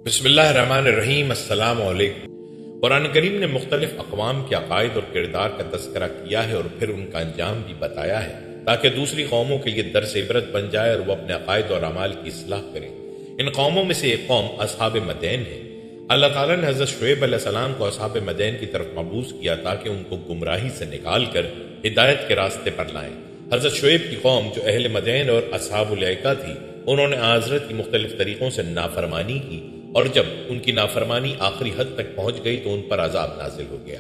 بسم اللہ الرحمن الرحیم۔ السلام علیکم۔ قرآن کریم نے مختلف اقوام کے عقائد اور کردار کا تذکرہ کیا ہے اور پھر ان کا انجام بھی بتایا ہے تاکہ دوسری قوموں کے لیے درس عبرت بن جائے اور وہ اپنے عقائد اور اعمال کی اصلاح کریں۔ ان قوموں میں سے ایک قوم اصحاب مدین ہے۔ اللہ تعالیٰ نے حضرت شعیب علیہ السلام کو اصحاب مدین کی طرف مبعوث کیا تاکہ ان کو گمراہی سے نکال کر ہدایت کے راستے پر لائیں۔ حضرت شعیب کی قوم جو اہل مدین اور اصحاب الایکہ تھی، انہوں نے حضرت کی مختلف طریقوں سے نافرمانی کی اور جب ان کی نافرمانی آخری حد تک پہنچ گئی تو ان پر عذاب نازل ہو گیا۔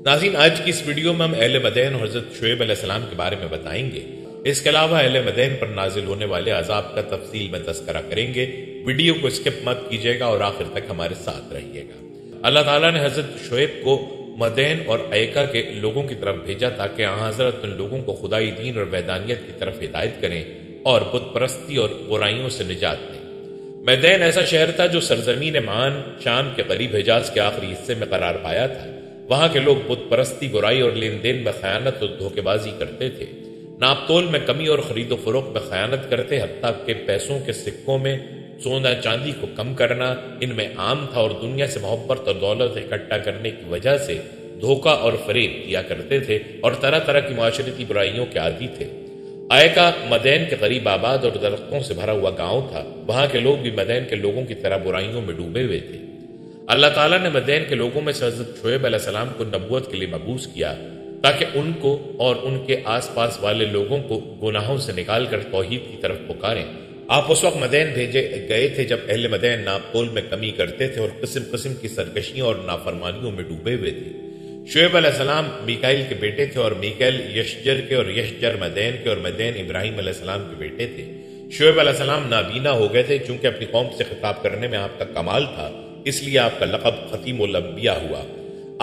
ناظرین، آج کی اس ویڈیو میں ہم اہل مدین اور حضرت شعیب علیہ السلام کے بارے میں بتائیں گے۔ اس کے علاوہ اہل مدین پر نازل ہونے والے عذاب کا تفصیل میں تذکرہ کریں گے۔ ویڈیو کو اسکپ مت کیجیے گا اور آخر تک ہمارے ساتھ رہیے گا۔ اللہ تعالیٰ نے حضرت شعیب کو مدین اور ایکا کے لوگوں کی طرف بھیجا تاکہ حضرت ان لوگوں کو خدائی دین اور وحدانیت کی طرف ہدایت کریں اور بت پرستی اور برائیوں سے نجات دیں۔ مدین ایسا شہر تھا جو سرزمین مان شام کے قریب حجاز کے آخری حصے میں قرار پایا تھا۔ وہاں کے لوگ بت پرستی، برائی اور لین دین میں خیانت اور دھوکے بازی کرتے تھے۔ ناپ تول میں کمی اور خرید و فروخت میں خیانت کرتے، حتیٰ کہ پیسوں کے سکوں میں سونا چاندی کو کم کرنا ان میں عام تھا، اور دنیا سے محبت اور دولت اکٹھا کرنے کی وجہ سے دھوکہ اور فریب کیا کرتے تھے اور طرح طرح کی معاشرتی برائیوں کے عادی تھے۔ ایکا مدین کے قریب آباد اور درختوں سے بھرا ہوا گاؤں تھا۔ وہاں کے لوگ بھی مدین کے لوگوں کی طرح برائیوں میں ڈوبے ہوئے تھے۔ اللہ تعالیٰ نے مدین کے لوگوں میں سے حضرت شعیب علیہ السلام کو نبوت کے لیے مبعوث کیا تاکہ ان کو اور ان کے آس پاس والے لوگوں کو گناہوں سے نکال کر توحید کی طرف پکاریں۔ آپ اس وقت مدین بھیجے گئے تھے جب اہل مدین ناپ تول میں کمی کرتے تھے اور قسم قسم کی سرکشیوں اور نافرمانیوں میں ڈوبے ہوئے تھے۔ شعیب علیہ السلام میکائیل کے بیٹے تھے اور میکائیل یشجر کے اور یشجر مدین کے اور مدین ابراہیم علیہ السلام کے بیٹے تھے۔ شعیب علیہ السلام نابینا ہو گئے تھے، چونکہ اپنی قوم سے خطاب کرنے میں آپ کا کمال تھا، اس لیے آپ کا لقب ختیم الانبیاء ہوا۔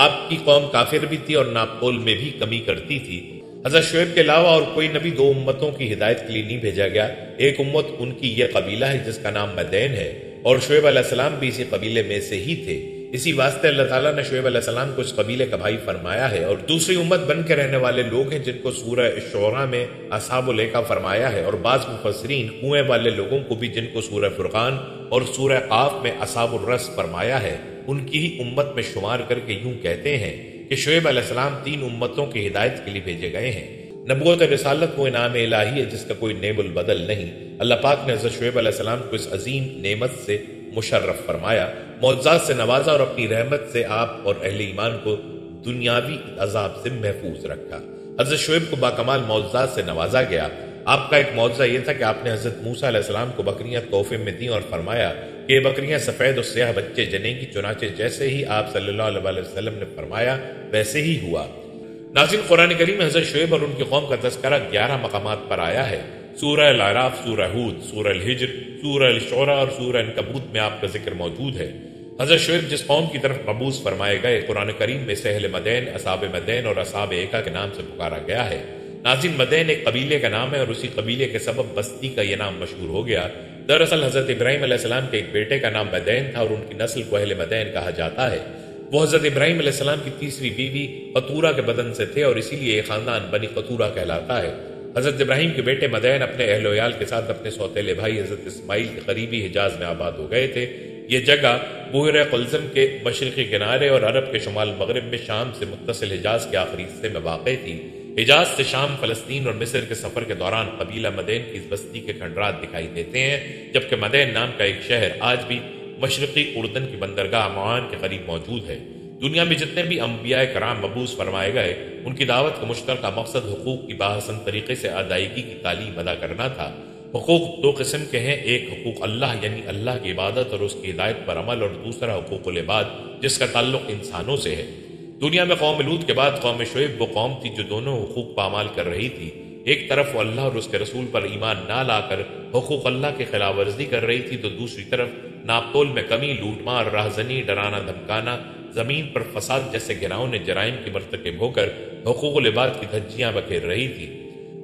آپ کی قوم کافر بھی تھی اور ناپتول میں بھی کمی کرتی تھی۔ حضرت شعیب کے علاوہ اور کوئی نبی دو امتوں کی ہدایت کے لیے نہیں بھیجا گیا۔ ایک امت ان کی یہ قبیلہ ہے جس کا نام مدین ہے، اور شعیب علیہ السلام بھی اسی قبیلے میں سے ہی تھے۔ اسی واسطے اللہ تعالیٰ نے شعیب علیہ السلام کو اس قبیلے کا بھائی فرمایا ہے، اور دوسری امت بن کے رہنے والے لوگ ہیں جن کو سورہ شعراء میں اصحاب الایکہ فرمایا ہے، اور بعض مفسرین کنویں والے لوگوں کو بھی جن کو سورہ فرقان اور سورہ قاف میں اصحاب الرس فرمایا ہے، ان کی ہی امت میں شمار کر کے یوں کہتے ہیں کہ شعیب علیہ السلام تین امتوں کی ہدایت کے لیے بھیجے گئے ہیں۔ نبوت رسالت وہ انعام الہی ہے جس کا کوئی نیب البدل نہیں۔ اللہ پاک نے حضرت شعیب علیہ السلام کو اس عظیم نعمت سے مشرف فرمایا، معجزات سے نوازا اور اپنی رحمت سے آپ اور اہل ایمان کو دنیاوی عذاب سے محفوظ رکھا۔ حضرت شعیب کو باکمال معجزات سے نوازا گیا۔ آپ کا ایک معجزہ یہ تھا کہ آپ نے حضرت موسیٰ علیہ السلام کو بکریاں تحفے میں دیں اور فرمایا کہ یہ بکریاں سفید اور سیاہ بچے جنیں گی، چنانچہ جیسے ہی آپ صلی اللہ علیہ وسلم نے فرمایا ویسے ہی ہوا۔ ناظرین، قرآن کریم میں حضرت شعیب اور ان کی قوم کا تذکرہ 11 مقامات پر آیا ہے۔ سورہ الاعراف، سورہ ہود، سورہ الحجر، سورہ الشعراء اور سورہ عنکبوت میں آپ کا ذکر موجود ہے۔ حضرت شعیب جس قوم کی طرف مبعوث فرمائے گئے، قرآن کریم میں سے اہل مدین، اصحاب مدین اور اصحاب ایکا کے نام سے پکارا گیا ہے۔ ناظرین، مدین ایک قبیلے کا نام ہے اور اسی قبیلے کے سبب بستی کا یہ نام مشہور ہو گیا۔ دراصل حضرت ابراہیم علیہ السلام کے ایک بیٹے کا نام مدین تھا اور ان کی نسل کو اہل مدین کہا جاتا ہے۔ وہ حضرت ابراہیم علیہ السلام کی تیسری بیوی قطورہ کے بدن سے تھے اور اسی لیے یہ خاندان بنی قطورہ کہلاتا ہے۔ حضرت ابراہیم کے بیٹے مدین اپنے اہل و عیال کے ساتھ اپنے سوتیلے بھائی حضرت اسماعیل کے قریبی حجاز میں آباد ہو گئے تھے۔ یہ جگہ بحیرہ قلزم کے مشرقی کنارے اور عرب کے شمال مغرب میں شام سے متصل حجاز کے آخری حصے میں واقع تھی۔ حجاز سے شام، فلسطین اور مصر کے سفر کے دوران قبیلہ مدین کی اس بستی کے کھنڈرات دکھائی دیتے ہیں، جبکہ مدین نام کا ایک شہر آج بھی مشرقی اردن کی بندرگاہ معان کے قریب موجود ہے۔ دنیا میں جتنے بھی انبیاء کرام مبعوث فرمائے گئے، ان کی دعوت کا مشترکہ مقصد حقوق کی باحسن طریقے سے ادائیگی کی تعلیم ادا کرنا تھا۔ حقوق دو قسم کے ہیں، ایک حقوق اللہ یعنی اللہ کی عبادت اور اس کی ہدایت پر عمل، اور دوسرا حقوق العباد جس کا تعلق انسانوں سے ہے۔ دنیا میں قوم لوط کے بعد قوم شعیب وہ قوم تھی جو دونوں حقوق پامال کر رہی تھی۔ ایک طرف وہ اللہ اور اس کے رسول پر ایمان نہ لا کر حقوق اللہ کی خلاف ورزی کر رہی تھی، تو دوسری طرف ناپ تول میں کمی، لوٹ مار، راہزنی، ڈرانا دھمکانا، زمین پر فساد جیسے گناہوں جرائم کی مرتکب ہو کر حقوق العباد کی دھجیاں بکھیر رہی تھی۔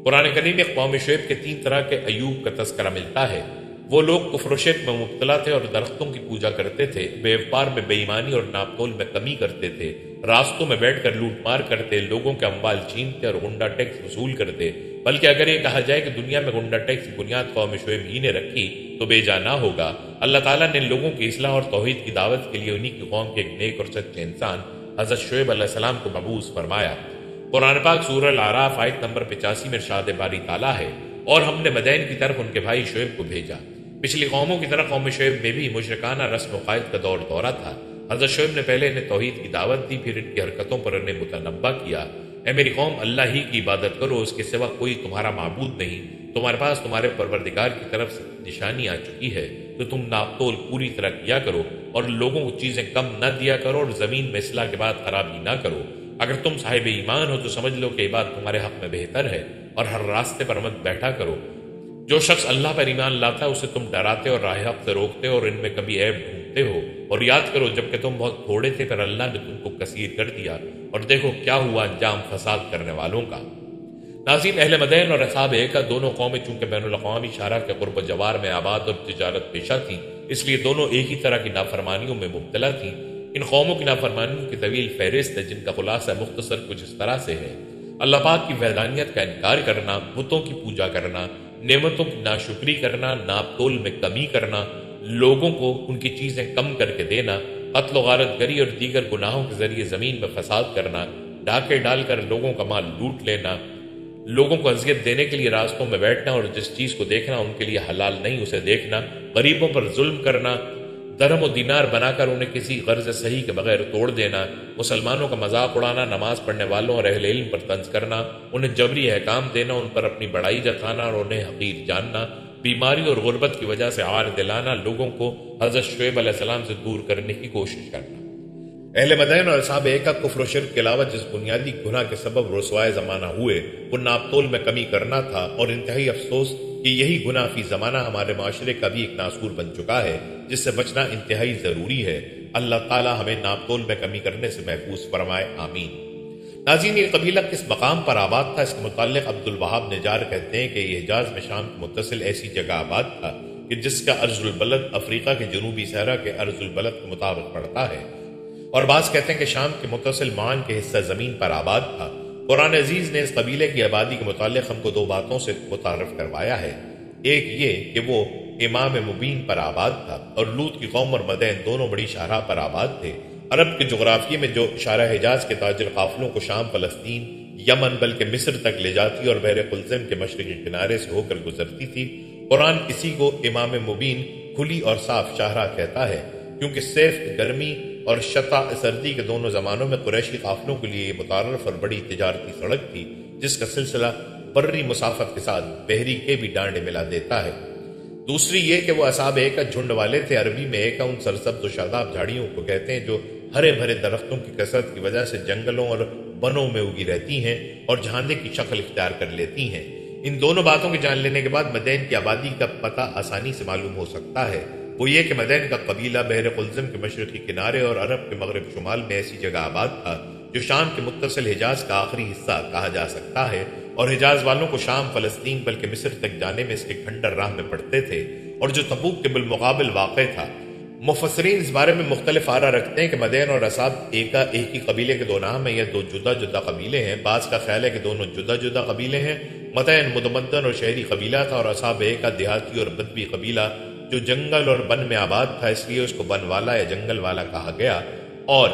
قرآن کریم میں قوم شعیب کے 3 طرح کے ایوب کا تذکرہ ملتا ہے۔ وہ لوگ کفر و شرک میں مبتلا تھے اور درختوں کی پوجا کرتے تھے، بیوپار میں بے ایمانی اور ناپ تول میں کمی کرتے تھے، راستوں میں بیٹھ کر لوٹ مار کرتے، لوگوں کے اموال چھینتے اور غنڈہ ٹیکس وصول کرتے، بلکہ اگر یہ کہا جائے کہ دنیا میں غنڈہ ٹیکس کی بنیاد قوم شعیب ہی نے رکھی تو بے جا نہ ہوگا۔ اللہ تعالیٰ نے لوگوں کی اصلاح اور توحید کی دعوت کے لیے انہی کی قوم کے ایک نیک اور سچے انسان حضرت شعیب علیہ السلام کو مبعوث فرمایا۔ قرآن پاک سورہ الاعراف آیت نمبر 85 میں ارشاد باری تعالیٰ ہے، اور ہم نے مدین کی طرف ان کے بھائی شعیب کو بھیجا۔ پچھلی قوموں کی طرح قوم شعیب میں بھی مشرکانہ رسم و قائد کا دورہ تھا۔ حضرت شعیب نے پہلے انہیں توحید کی دعوت دی، پھر ان کی حرکتوں پر انہیں متنبہ کیا۔ اے میری قوم، اللہ ہی کی عبادت کرو، اس کے سوا کوئی تمہارا معبود نہیں۔ تمہارے پاس تمہارے پروردگار کی طرف سے نشانی آ چکی ہے، تو تم ناپ تول پوری طرح کیا کرو اور لوگوں کو چیزیں کم نہ دیا کرو اور زمین میں اصلاح کے بعد خرابی نہ کرو۔ اگر تم صاحب ایمان ہو تو سمجھ لو کہ یہ بات تمہارے حق میں بہتر ہے، اور ہر راستے پر مت بیٹھا کرو۔ جو شخص اللہ پر ایمان لاتا ہے اسے تم ڈراتے اور راہ حق سے روکتے اور ان میں کبھی عیب ڈھونڈتے ہو، اور یاد کرو جبکہ تم بہت تھوڑے تھے پھر اللہ نے تم کو کثیر کر دیا، اور دیکھو کیا ہوا انجام فساد کرنے والوں کا۔ ناظرین، اہل مدین اور اصحاب ایکا دونوں قومیں چونکہ بین الاقوامی شاہراہ کے قرب و جوار میں آباد اور تجارت پیشہ تھیں، اس لیے دونوں ایک ہی طرح کی نافرمانیوں میں مبتلا تھیں۔ ان قوموں کی نافرمانیوں کی طویل فہرست ہے، جن کا خلاصہ مختصر کچھ اس طرح سے ہے: اللہ پاک کی وحدانیت کا انکار کرنا، بتوں کی پوجا کرنا، نعمتوں کی ناشکری کرنا، ناپ تول میں کمی کرنا، لوگوں کو ان کی چیزیں کم کر کے دینا، قتل و غارت گری اور دیگر گناہوں کے ذریعے زمین میں فساد کرنا، ڈاکے ڈال کر لوگوں کا مال لوٹ لینا، لوگوں کو اذیت دینے کے لیے راستوں میں بیٹھنا اور جس چیز کو دیکھنا ان کے لیے حلال نہیں اسے دیکھنا، غریبوں پر ظلم کرنا، درہم و دینار بنا کر انہیں کسی غرض صحیح کے بغیر توڑ دینا، مسلمانوں کا مذاق اڑانا، نماز پڑھنے والوں اور اہل علم پر طنز کرنا، انہیں جبری احکام دینا، ان پر اپنی بڑائی جتانا اور انہیں حقیر جاننا، بیماری اور غربت کی وجہ سے عار دلانا، لوگوں کو حضرت شعیب علیہ السلام سے دور کرنے کی کوشش کرنا۔ اہل مدین اور اصحاب ایکا کفر و شرک کے علاوہ جس بنیادی گناہ کے سبب رسوائے زمانہ ہوئے وہ ناپ تول میں کمی کرنا تھا، اور انتہائی افسوس کہ یہی گناہ فی زمانہ ہمارے معاشرے کا بھی ایک ناسور بن چکا ہے، جس سے بچنا انتہائی ضروری ہے۔ اللہ تعالی ہمیں ناپ تول میں کمی کرنے سے محفوظ فرمائے، آمین۔ ناظرین، یہ قبیلہ کس مقام پر آباد تھا؟ اس کے متعلق عبد الوہاب نجار کہتے ہیں کہ یہ حجاز میں شام کے متصل ایسی جگہ آباد تھا کہ جس کا ارض البلد افریقہ کے جنوبی صحرا کے ارض البلد کے مطابق پڑتا ہے، اور بعض کہتے ہیں کہ شام کے متصل معان کے حصہ زمین پر آباد تھا۔ قرآن عزیز نے اس قبیلے کی آبادی کے متعلق ہم کو دو باتوں سے متعارف کروایا ہے۔ ایک یہ کہ وہ امام مبین پر آباد تھا، اور لوط کی قوم اور مدین دونوں بڑی شاہراہ پر آباد تھے۔ عرب کے جغرافیے میں جو شارع حجاز کے تاجر قافلوں کو شام، فلسطین، یمن بلکہ مصر تک لے جاتی اور بحر قلزم کے مشرقی کنارے سے ہو کر گزرتی تھی، قرآن اسی کو امام مبین، کھلی اور صاف شاہراہ کہتا ہے، کیونکہ صیف گرمی اور شتا سردی کے دونوں زمانوں میں قریشی قافلوں کے لیے متعارف اور بڑی تجارتی سڑک تھی، جس کا سلسلہ بری مسافت کے ساتھ بحری کے بھی ڈانڈے ملا دیتا ہے۔ دوسری یہ کہ وہ اصحاب ایکا جھنڈ والے تھے۔ عربی میں ایکا ان سرسبز و شاداب جھاڑیوں کو کہتے ہیں جو ہرے بھرے درختوں کی کثرت کی وجہ سے جنگلوں اور بنوں میں اگی رہتی ہیں اور جھاندے کی شکل اختیار کر لیتی ہیں۔ ان دونوں باتوں کے جان لینے کے بعد مدین کی آبادی کا پتہ آسانی سے معلوم ہو سکتا ہے۔ وہ یہ کہ مدین کا قبیلہ بحر قلزم کے مشرقی کنارے اور عرب کے مغرب شمال میں ایسی جگہ آباد تھا جو شام کے متصل حجاز کا آخری حصہ کہا جا سکتا ہے، اور حجاز والوں کو شام، فلسطین بلکہ مصر تک جانے میں اس کے کھنڈر راہ میں پڑتے تھے، اور جو تبوک کے بالمقابل واقع تھا۔ مفسرین اس بارے میں مختلف آراء رکھتے ہیں کہ مدین اور اصحاب ایکا ایک ہی قبیلے کے دو نام ہیں یا دو جدا جدا قبیلے ہیں۔ بعض کا خیال ہے کہ دونوں جدا جدا قبیلے ہیں۔ مدین متمدن اور شہری قبیلہ تھا، اور اصحاب ایکا دیہاتی اور بدوی قبیلہ جو جنگل اور بن میں آباد تھا، اس لیے اس کو بن والا یا جنگل والا کہا گیا۔ اور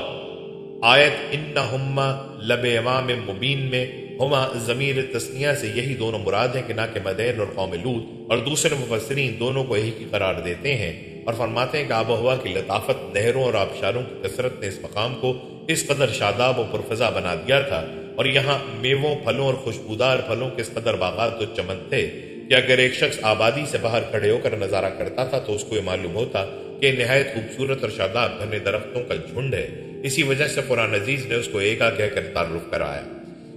آیت انہما لب امام مبین میں ہما ضمیر تثنیہ سے یہی دونوں مراد ہیں کہ نہ کہ مدین اور قوم لوط، اور دوسرے مفسرین دونوں کو ایک ہی قرار دیتے ہیں اور فرماتے ہیں کہ آب و ہوا کی لطافت، نہروں اور آبشاروں کی کثرت نے اس مقام کو اس قدر شاداب و پرفضا بنا دیا تھا، اور یہاں میووں، پھلوں اور خوشبودار پھلوں کے اس قدر باغات و چمن تھے کہ اگر ایک شخص آبادی سے باہر کھڑے ہو کر نظارہ کرتا تھا تو اس کو یہ معلوم ہوتا کہ نہایت خوبصورت اور شاداب گھنے درختوں کا جھنڈ ہے۔ اسی وجہ سے قرآن عزیز نے اس کو ایکا کہہ کر تعارف کرایا۔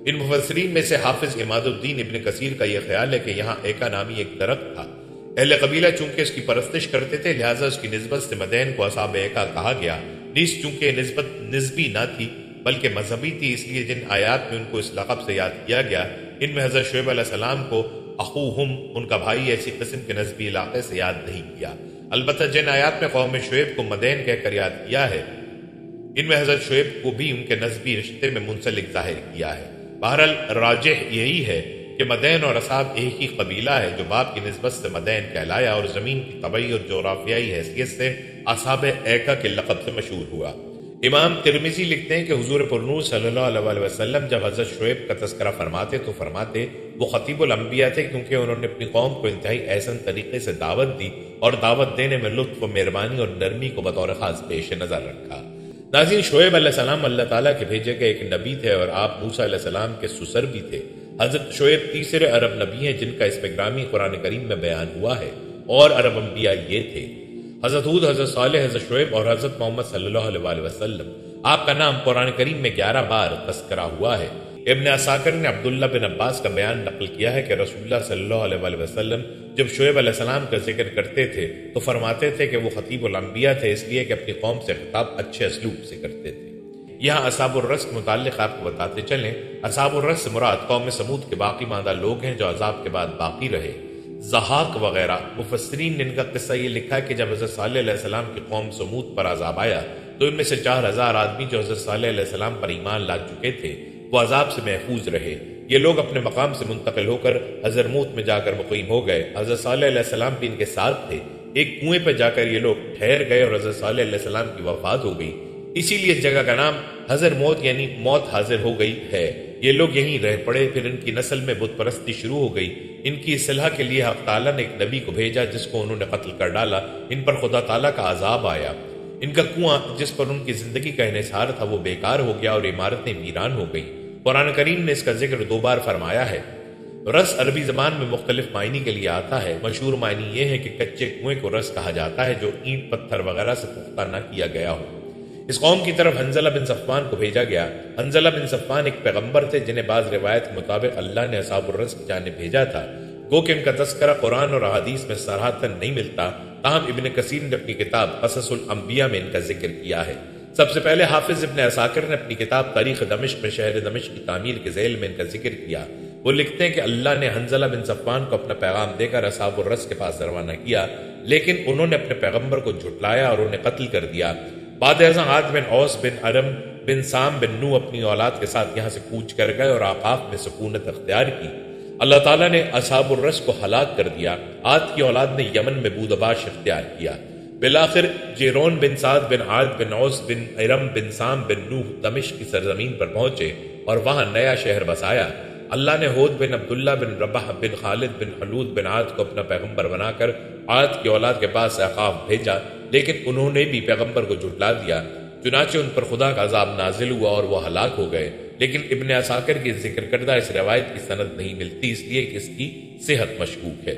ان مفسرین میں سے حافظ عماد الدین ابن کثیر کا یہ خیال ہے کہ یہاں ایکا نامی ایک درخت تھا۔ اہل قبیلہ چونکہ اس کی پرستش کرتے تھے لہٰذا اس کی نسبت سے مدین کو اصحاب ایکا کہا گیا، نیز چونکہ نسبت نسبی نہ تھی بلکہ مذہبی تھی، اس لیے جن آیات میں ان کو اس لقب سے یاد کیا گیا ان میں حضرت شعیب علیہ السلام کو اخوہم، ان کا بھائی، ایسی قسم کے نسبی علاقے سے یاد نہیں کیا۔ البتہ جن آیات میں قوم شعیب کو مدین کہہ کر یاد کیا ہے ان میں حضرت شعیب کو بھی ان کے نسبی رشتے میں منسلک ظاہر کیا ہے۔ بہرحال راجح یہی ہے کہ مدین اور اصحاب ایک ہی قبیلہ ہے جو باپ کی نسبت سے مدین کہلایا اور زمین کی طبعی اور جغرافیائی حیثیت سے اصحاب ایکا کے لقب سے مشہور ہوا۔ امام ترمذی لکھتے ہیں کہ حضور پرنور صلی اللہ علیہ وسلم جب حضرت شعیب کا تذکرہ فرماتے تو فرماتے وہ خطیب الانبیاء تھے، کیونکہ انہوں نے اپنی قوم کو انتہائی احسن طریقے سے دعوت دی اور دعوت دینے میں لطف و مہربانی اور نرمی کو بطور خاص پیش نظر رکھا۔ ناظرین، شعیب علیہ السلام اللہ تعالیٰ کے بھیجے گئے ایک نبی تھے اور آپ موسیٰ علیہ السلام کے سسر بھی تھے۔ حضرت شعیب تیسرے عرب نبی ہیں جن کا اس گرامی قرآن کریم میں بیان ہوا ہے، اور عرب انبیاء یہ تھے: حضرت ہود، حضرت صالح، حضرت شعیب اور حضرت محمد صلی اللہ علیہ وسلم۔ آپ کا نام قرآن کریم میں 11 بار تذکرہ ہوا ہے۔ ابن عساکر نے عبداللہ بن عباس کا بیان نقل کیا ہے کہ رسول اللہ صلی اللہ علیہ وسلم جب شعیب علیہ السلام کا ذکر کرتے تھے تو فرماتے تھے کہ وہ خطیب الانبیاء تھے، اس لیے کہ اپنی قوم سے خطاب اچھے اسلوب سے کرتے تھے۔ یہاں اصحاب الرس کے متعلق آپ کو بتاتے چلیں، اصحاب الرس سے مراد قوم سمود کے باقی ماندہ لوگ ہیں جو عذاب کے بعد باقی رہے۔ ضحاک وغیرہ مفسرین نے ان کا قصہ یہ لکھا کہ جب حضرت صالح علیہ السلام کی قوم سمود پر عذاب آیا تو ان میں سے 4000 آدمی جو حضرت صالح علیہ السلام پر ایمان لا چکے تھے وہ عذاب سے محفوظ رہے۔ یہ لوگ اپنے مقام سے منتقل ہو کر حضرموت میں جا کر مقیم ہو گئے۔ حضرت صالح علیہ السلام بھی ان کے ساتھ تھے۔ ایک کنویں پہ جا کر یہ لوگ ٹھہر گئے اور حضرت صالح علیہ السلام کی وفات ہو گئی، اسی لیے اس جگہ کا نام حضرموت یعنی موت حاضر ہو گئی ہے۔ یہ لوگ یہیں رہ پڑے، پھر ان کی نسل میں بت پرستی شروع ہو گئی۔ ان کی اصلاح کے لیے حق تعالیٰ نے ایک نبی کو بھیجا جس کو انہوں نے قتل کر ڈالا۔ ان پر خدا تعالیٰ کا عذاب آیا۔ ان کا کنواں جس پر ان کی زندگی کا انحصار تھا وہ بیکار ہو گیا اور عمارتیں ویران ہو گئیں۔ قرآن کریم نے اس کا ذکر 2 بار فرمایا ہے۔ رس عربی زبان میں مختلف معنی کے لیے آتا ہے۔ مشہور معنی یہ ہے کہ کچے کنویں کو رس کہا جاتا ہے جو اینٹ پتھر وغیرہ سے پختہ نہ کیا گیا ہو۔ اس قوم کی طرف حنظلہ بن صفوان کو بھیجا گیا۔ حنظلہ بن صفوان ایک پیغمبر تھے جنہیں بعض روایت کے مطابق اللہ نے اصحاب الرس کی جانب بھیجا تھا۔ گو کہ ان کا تذکرہ قرآن اور احادیث میں صراحتاً نہیں ملتا، تاہم ابن کثیر نے اپنی کتاب قصص الانبیاء میں ان کا ذکر کیا ہے۔ سب سے پہلے حافظ ابن عساکر نے اپنی کتاب تاریخ دمشق میں شہر دمشق کی تعمیر کے ذیل میں ان کا ذکر کیا۔ وہ لکھتے ہیں کہ اللہ نے حنظلہ بن صفوان کو اپنا پیغام دے کر اصحاب الرس کے پاس روانہ کیا، لیکن انہوں نے اپنے پیغمبر کو جھٹلایا اور انہیں قتل کر دیا۔ بعد ازاں عاد بن اوس بن ارم بن سام بن نو اپنی اولاد کے ساتھ یہاں سے کوچ کر گئے اور آفاق میں سکونت اختیار کی۔ اللہ تعالیٰ نے اصحاب الرس کو ہلاک کر دیا۔ عاد کی اولاد نے یمن میں بودباش اختیار کیا۔ بالآخر جیرون بن سعد بن عاد بن اوس بن ارم بن سام بن نوح دمشق کی سرزمین پر پہنچے اور وہاں نیا شہر بسایا۔ اللہ نے ہود بن عبداللہ بن ربح بن خالد بن حلود بن عاد کو اپنا پیغمبر بنا کر عاد کی اولاد کے پاس احقاف بھیجا، لیکن انہوں نے بھی پیغمبر کو جھٹلا دیا، چنانچہ ان پر خدا کا عذاب نازل ہوا اور وہ ہلاک ہو گئے۔ لیکن ابن عساکر کی ذکر کردہ اس روایت کی سند نہیں ملتی، اس لیے کہ اس کی صحت مشکوک ہے۔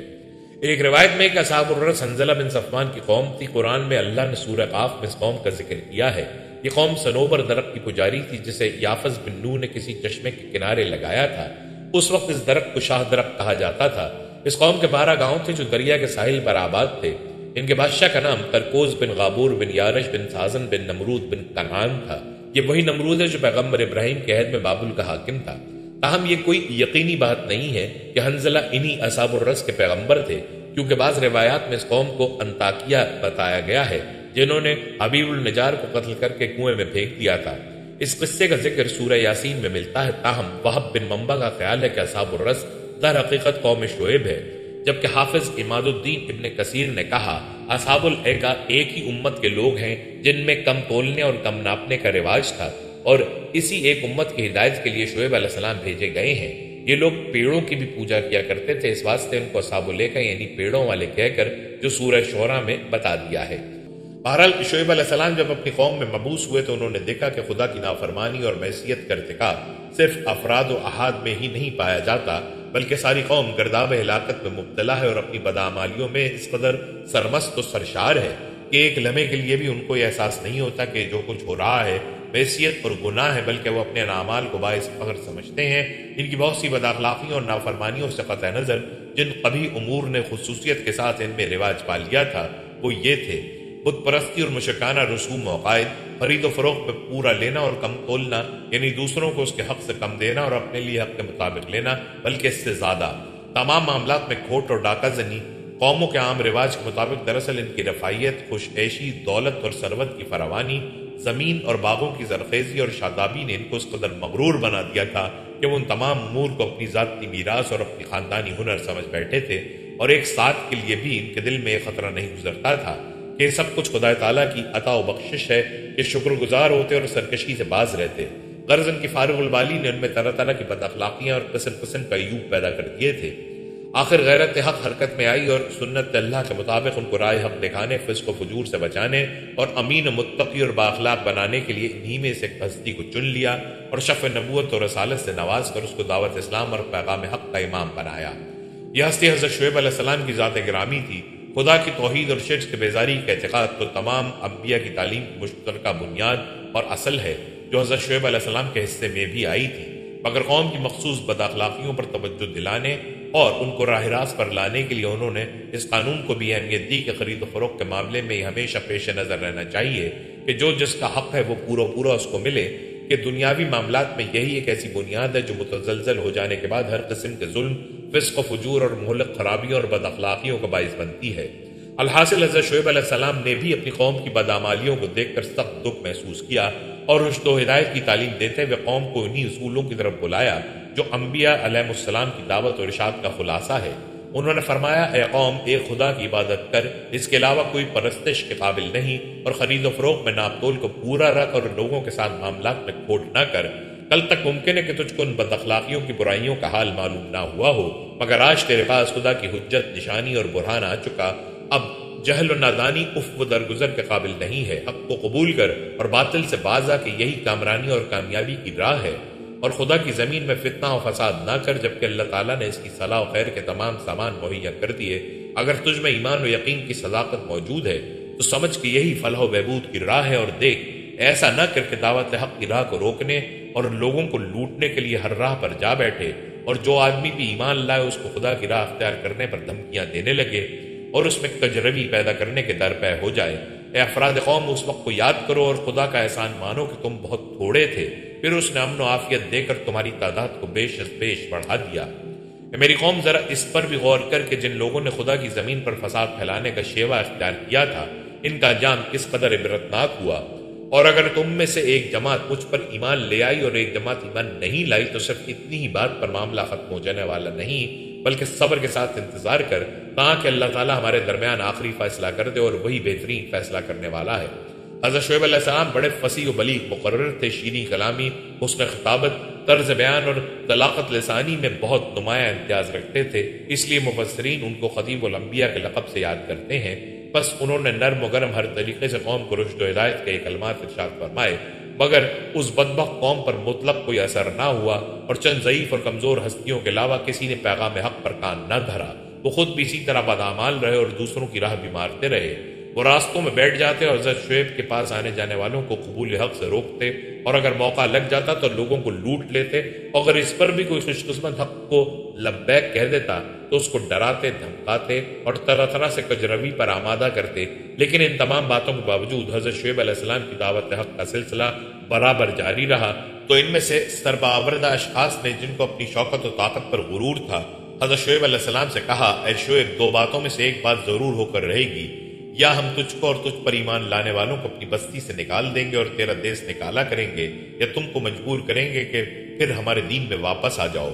ایک روایت میں کہ اصحاب الرس حنظلہ بن صفوان کی قوم تھی۔ قرآن میں اللہ نے سورہ قاف میں اس قوم کا ذکر کیا ہے۔ یہ قوم صنوبر درخت کی پجاری تھی جسے یافز بن نو نے کسی چشمے کے کنارے لگایا تھا۔ اس وقت اس درخت کو شاہ درخت کہا جاتا تھا۔ اس قوم کے 12 گاؤں تھے جو دریا کے ساحل پر آباد تھے۔ ان کے بادشاہ کا نام ترکوز بن غابور بن یارش بن سازن بن نمرود بن کنعان تھا۔ یہ وہی نمرود ہے جو پیغمبر ابراہیم کے عہد میں بابل کا حاکم تھا۔ تاہم یہ کوئی یقینی بات نہیں ہے کہ حنظلہ انہی اصحاب الرس کے پیغمبر تھے، کیونکہ بعض روایات میں اس قوم کو انطاکیہ بتایا گیا ہے جنہوں نے حبیب النجار کو قتل کر کے کنویں میں پھینک دیا تھا۔ اس قصے کا ذکر سورہ یاسین میں ملتا ہے، تاہم وہب بن منبع کا خیال ہے کہ اصحاب الرس در حقیقت قوم شعیب ہے، جبکہ حافظ عماد الدین ابن کثیر نے کہا اصحاب الایکا ایک ہی امت کے لوگ ہیں جن میں کم تولنے اور کم ناپنے کا رواج تھا، اور اسی ایک امت کی ہدایت کے لیے شعیب علیہ السلام بھیجے گئے ہیں۔ یہ لوگ پیڑوں کی بھی پوجا کیا کرتے تھے، اس واسطے ان کو اصحاب الایکا یعنی پیڑوں والے کہہ کر جو سورہ شعراء میں بتا دیا ہے۔ بہرحال شعیب علیہ السلام جب اپنی قوم میں مبعوث ہوئے تو انہوں نے دیکھا کہ خدا کی نافرمانی اور معصیت کا ارتکاب صرف افراد و احاد میں ہی نہیں پایا جاتا، بلکہ ساری قوم گرداب ہلاکت میں مبتلا ہے اور اپنی بدعمالیوں میں اس قدر سرمست و سرشار ہے کہ ایک لمحے کے لیے بھی ان کو یہ احساس نہیں ہوتا کہ جو کچھ ہو رہا ہے معصیت اور گناہ ہے، بلکہ وہ اپنے اعمال کو باعث فخر سمجھتے ہیں۔ ان کی بہت سی بداخلاقیوں اور نافرمانیوں سے قطع نظر جن قبیح امور نے خصوصیت کے ساتھ ان میں رواج پا لیا تھا وہ یہ تھے: بت پرستی اور مشرکانہ رسوم و عقائد، خرید و فروخت میں پورا لینا اور کم تولنا، یعنی دوسروں کو اس کے حق سے کم دینا اور اپنے لیے حق کے مطابق لینا بلکہ اس سے زیادہ، تمام معاملات میں کھوٹ اور ڈاکہ زنی، قوموں کے عام رواج کے مطابق دراصل ان کی رفاہیت، خوش عیشی، دولت اور ثروت کی فراوانی، زمین اور باغوں کی زرخیزی اور شادابی نے ان کو اس قدر مغرور بنا دیا تھا کہ وہ ان تمام امور کو اپنی ذاتی میراث اور اپنی خاندانی ہنر سمجھ بیٹھے تھے، اور ایک ساتھ کے لیے بھی ان کے دل میں یہ خطرہ نہیں گزرتا تھا کہ یہ سب کچھ خدا تعالیٰ کی عطا و بخشش ہے کہ شکر گزار ہوتے اور سرکشی سے باز رہتے۔ غرض ان کی فارغ البالی نے ان میں طرح طرح کی بد اخلاقیاں اور قسم قسم کا عیوب پیدا کر دیے تھے۔ آخر غیرت حق حرکت میں آئی اور سنت اللہ کے مطابق ان کو رائے حق دکھانے، فسق و فجور سے بچانے اور امین و متقی اور بااخلاق بنانے کے لیے انہی میں سے ایک ہستی کو چن لیا اور شف نبوت اور رسالت سے نواز کر اس کو دعوت اسلام اور پیغام حق کا امام بنایا۔ یہ ہستی حضرت شعیب علیہ السلام کی ذات گرامی تھی۔ خدا کی توحید اور شرک سے بیزاری کا اعتقاد تو تمام انبیاء کی تعلیم کی مشترکہ بنیاد اور اصل ہے، جو حضرت شعیب علیہ السلام کے حصے میں بھی آئی تھی، مگر قوم کی مخصوص بد اخلاقیوں پر توجہ دلانے اور ان کو راہ راست پر لانے کے لیے انہوں نے اس قانون کو بھی اہمیت دی کہ خرید و فروخت کے معاملے میں ہمیشہ پیش نظر رہنا چاہیے کہ جو جس کا حق ہے وہ پورا اس کو ملے، کہ دنیاوی معاملات میں یہی ایک ایسی بنیاد ہے جو متزلزل ہو جانے کے بعد ہر قسم کے ظلم، فسق و فجور اور مہلک خرابیوں اور بد اخلاقیوں کا باعث بنتی ہے۔ الحاصل حضرت شعیب علیہ السلام نے بھی اپنی قوم کی بدعمالیوں کو دیکھ کر سخت دکھ محسوس کیا اور رشد و ہدایت کی تعلیم دیتے ہوئے قوم کو انہی اصولوں کی طرف بلایا جو انبیاء علیہ السلام کی دعوت اور ارشاد کا خلاصہ ہے۔ انہوں نے فرمایا، اے قوم، ایک خدا کی عبادت کر، اس کے علاوہ کوئی پرستش کے قابل نہیں، اور خرید و فروخت میں ناپ تول کو پورا رکھ اور لوگوں کے ساتھ معاملات میں کھوٹ نہ کر۔ کل تک ممکن ہے کہ تجھ کو ان بد اخلاقیوں کی برائیوں کا حال معلوم نہ ہوا ہو، مگر آج تیرے پاس خدا کی حجت، نشانی اور برہان آ چکا۔ اب جہل و نادانی و درگزر کے قابل نہیں ہے۔ حق کو قبول کر اور باطل سے باز آ کہ یہی کامرانی اور کامیابی کی راہ ہے، اور خدا کی زمین میں فتنہ و فساد نہ کر جبکہ اللہ تعالیٰ نے اس کی صلاح و خیر کے تمام سامان مہیا کر دیے۔ اگر تجھ میں ایمان و یقین کی صداقت موجود ہے تو سمجھ کہ یہی فلاح و بہبود کی راہ ہے، اور دیکھ ایسا نہ کر کے دعوت حق کی راہ کو روکنے اور لوگوں کو لوٹنے کے لیے ہر راہ پر جا بیٹھے، اور جو آدمی بھی ایمان لائے اس کو خدا کی راہ اختیار کرنے پر دھمکیاں دینے لگے اور اس میں کجروی پیدا کرنے کے در پے ہو جائے۔ اے افراد قوم، اس وقت کو یاد کرو اور خدا کا احسان مانو کہ تم بہت تھوڑے تھے، پھر اس نے امن و عافیت دے کر تمہاری تعداد کو بیش از بیش بڑھا دیا۔ میری قوم، ذرا اس پر بھی غور کر کہ جن لوگوں نے خدا کی زمین پر فساد پھیلانے کا شیوا اختیار کیا تھا، ان کا انجام کس قدر عبرتناک ہوا۔ اور اگر تم میں سے ایک جماعت مجھ پر ایمان لے آئی اور ایک جماعت ایمان نہیں لائی تو صرف اتنی ہی بات پر معاملہ ختم ہو جانے والا نہیں، بلکہ صبر کے ساتھ انتظار کر تاکہ اللہ تعالیٰ ہمارے درمیان آخری فیصلہ کر دے، اور وہی بہترین فیصلہ کرنے والا ہے۔ حضرت شعیب علیہ السلام بڑے فصیح و بلیغ مقرر تھے، شیریں کلامی، حسن خطابت، طرز بیان اور طلاقت لسانی میں بہت نمایاں امتیاز رکھتے تھے، اس لیے مفسرین ان کو خطیب الانبیاء کے لقب سے یاد کرتے ہیں۔ بس انہوں نے نرم و گرم ہر طریقے سے قوم کو رشد و ہدایت کے کلمات ارشاد فرمائے، مگر اس بدبخت قوم پر مطلق کوئی اثر نہ ہوا، اور چند ضعیف اور کمزور ہستیوں کے علاوہ کسی نے پیغام حق پر کان نہ دھرا۔ وہ خود بھی اسی طرح بدعمال رہے اور دوسروں کی راہ بھی مارتے رہے۔ وہ راستوں میں بیٹھ جاتے اور حضرت شعیب کے پاس آنے جانے والوں کو قبول حق سے روکتے، اور اگر موقع لگ جاتا تو لوگوں کو لوٹ لیتے، اگر اس پر بھی کوئی خوش قسمت حق کو لبیک کہہ دیتا تو اس کو ڈراتے، دھمکاتے اور طرح طرح سے کجروی پر آمادہ کرتے۔ لیکن ان تمام باتوں کے باوجود حضرت شعیب علیہ السلام کی دعوت حق کا سلسلہ برابر جاری رہا۔ تو ان میں سے سربآوردہ اشخاص نے جن کو اپنی شوکت و طاقت پر غرور تھا، حضرت شعیب علیہ السلام سے کہا، اے شعیب، دو باتوں میں سے ایک بات ضرور ہو کر رہے گی، یا ہم تجھ کو اور تجھ پر ایمان لانے والوں کو اپنی بستی سے نکال دیں گے اور تیرا دیس نکالا کریں گے، یا تم کو مجبور کریں گے کہ پھر ہمارے دین میں واپس آ جاؤ۔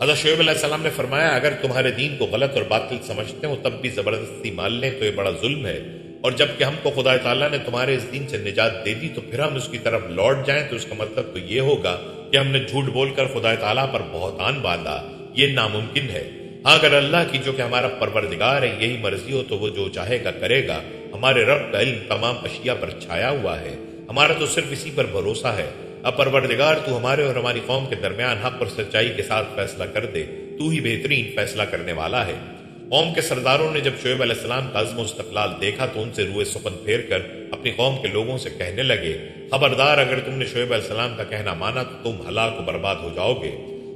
حضرت شعیب علیہ السلام نے فرمایا، اگر تمہارے دین کو غلط اور باطل سمجھتے ہو تب بھی زبردستی مان لیں تو یہ بڑا ظلم ہے، اور جب کہ ہم کو خدا تعالیٰ نے تمہارے اس دین سے نجات دے دی تو پھر ہم اس کی طرف لوٹ جائیں تو اس کا مطلب تو یہ ہوگا کہ ہم نے جھوٹ بول کر خدا تعالیٰ پر بہتان باندھا۔ یہ ناممکن ہے۔ ہاں، اگر اللہ کی جو کہ ہمارا پروردگار ہے یہی مرضی ہو تو وہ جو چاہے گا کرے گا۔ ہمارے رب کا علم تمام اشیاء پر چھایا ہوا ہے، ہمارا تو صرف اسی پر بھروسہ ہے۔ اب پروردگار تو ہمارے اور ہماری قوم کے درمیان حق اور سچائی کے ساتھ فیصلہ کر دے، تو ہی بہترین فیصلہ کرنے والا ہے۔ قوم کے سرداروں نے جب شعیب علیہ السلام کا عزم و استقلال دیکھا تو ان سے روئے سخن پھیر کر اپنی قوم کے لوگوں سے کہنے لگے، خبردار، اگر تم نے شعیب علیہ السلام کا کہنا مانا تو تم ہلاک و برباد ہو جاؤ گے۔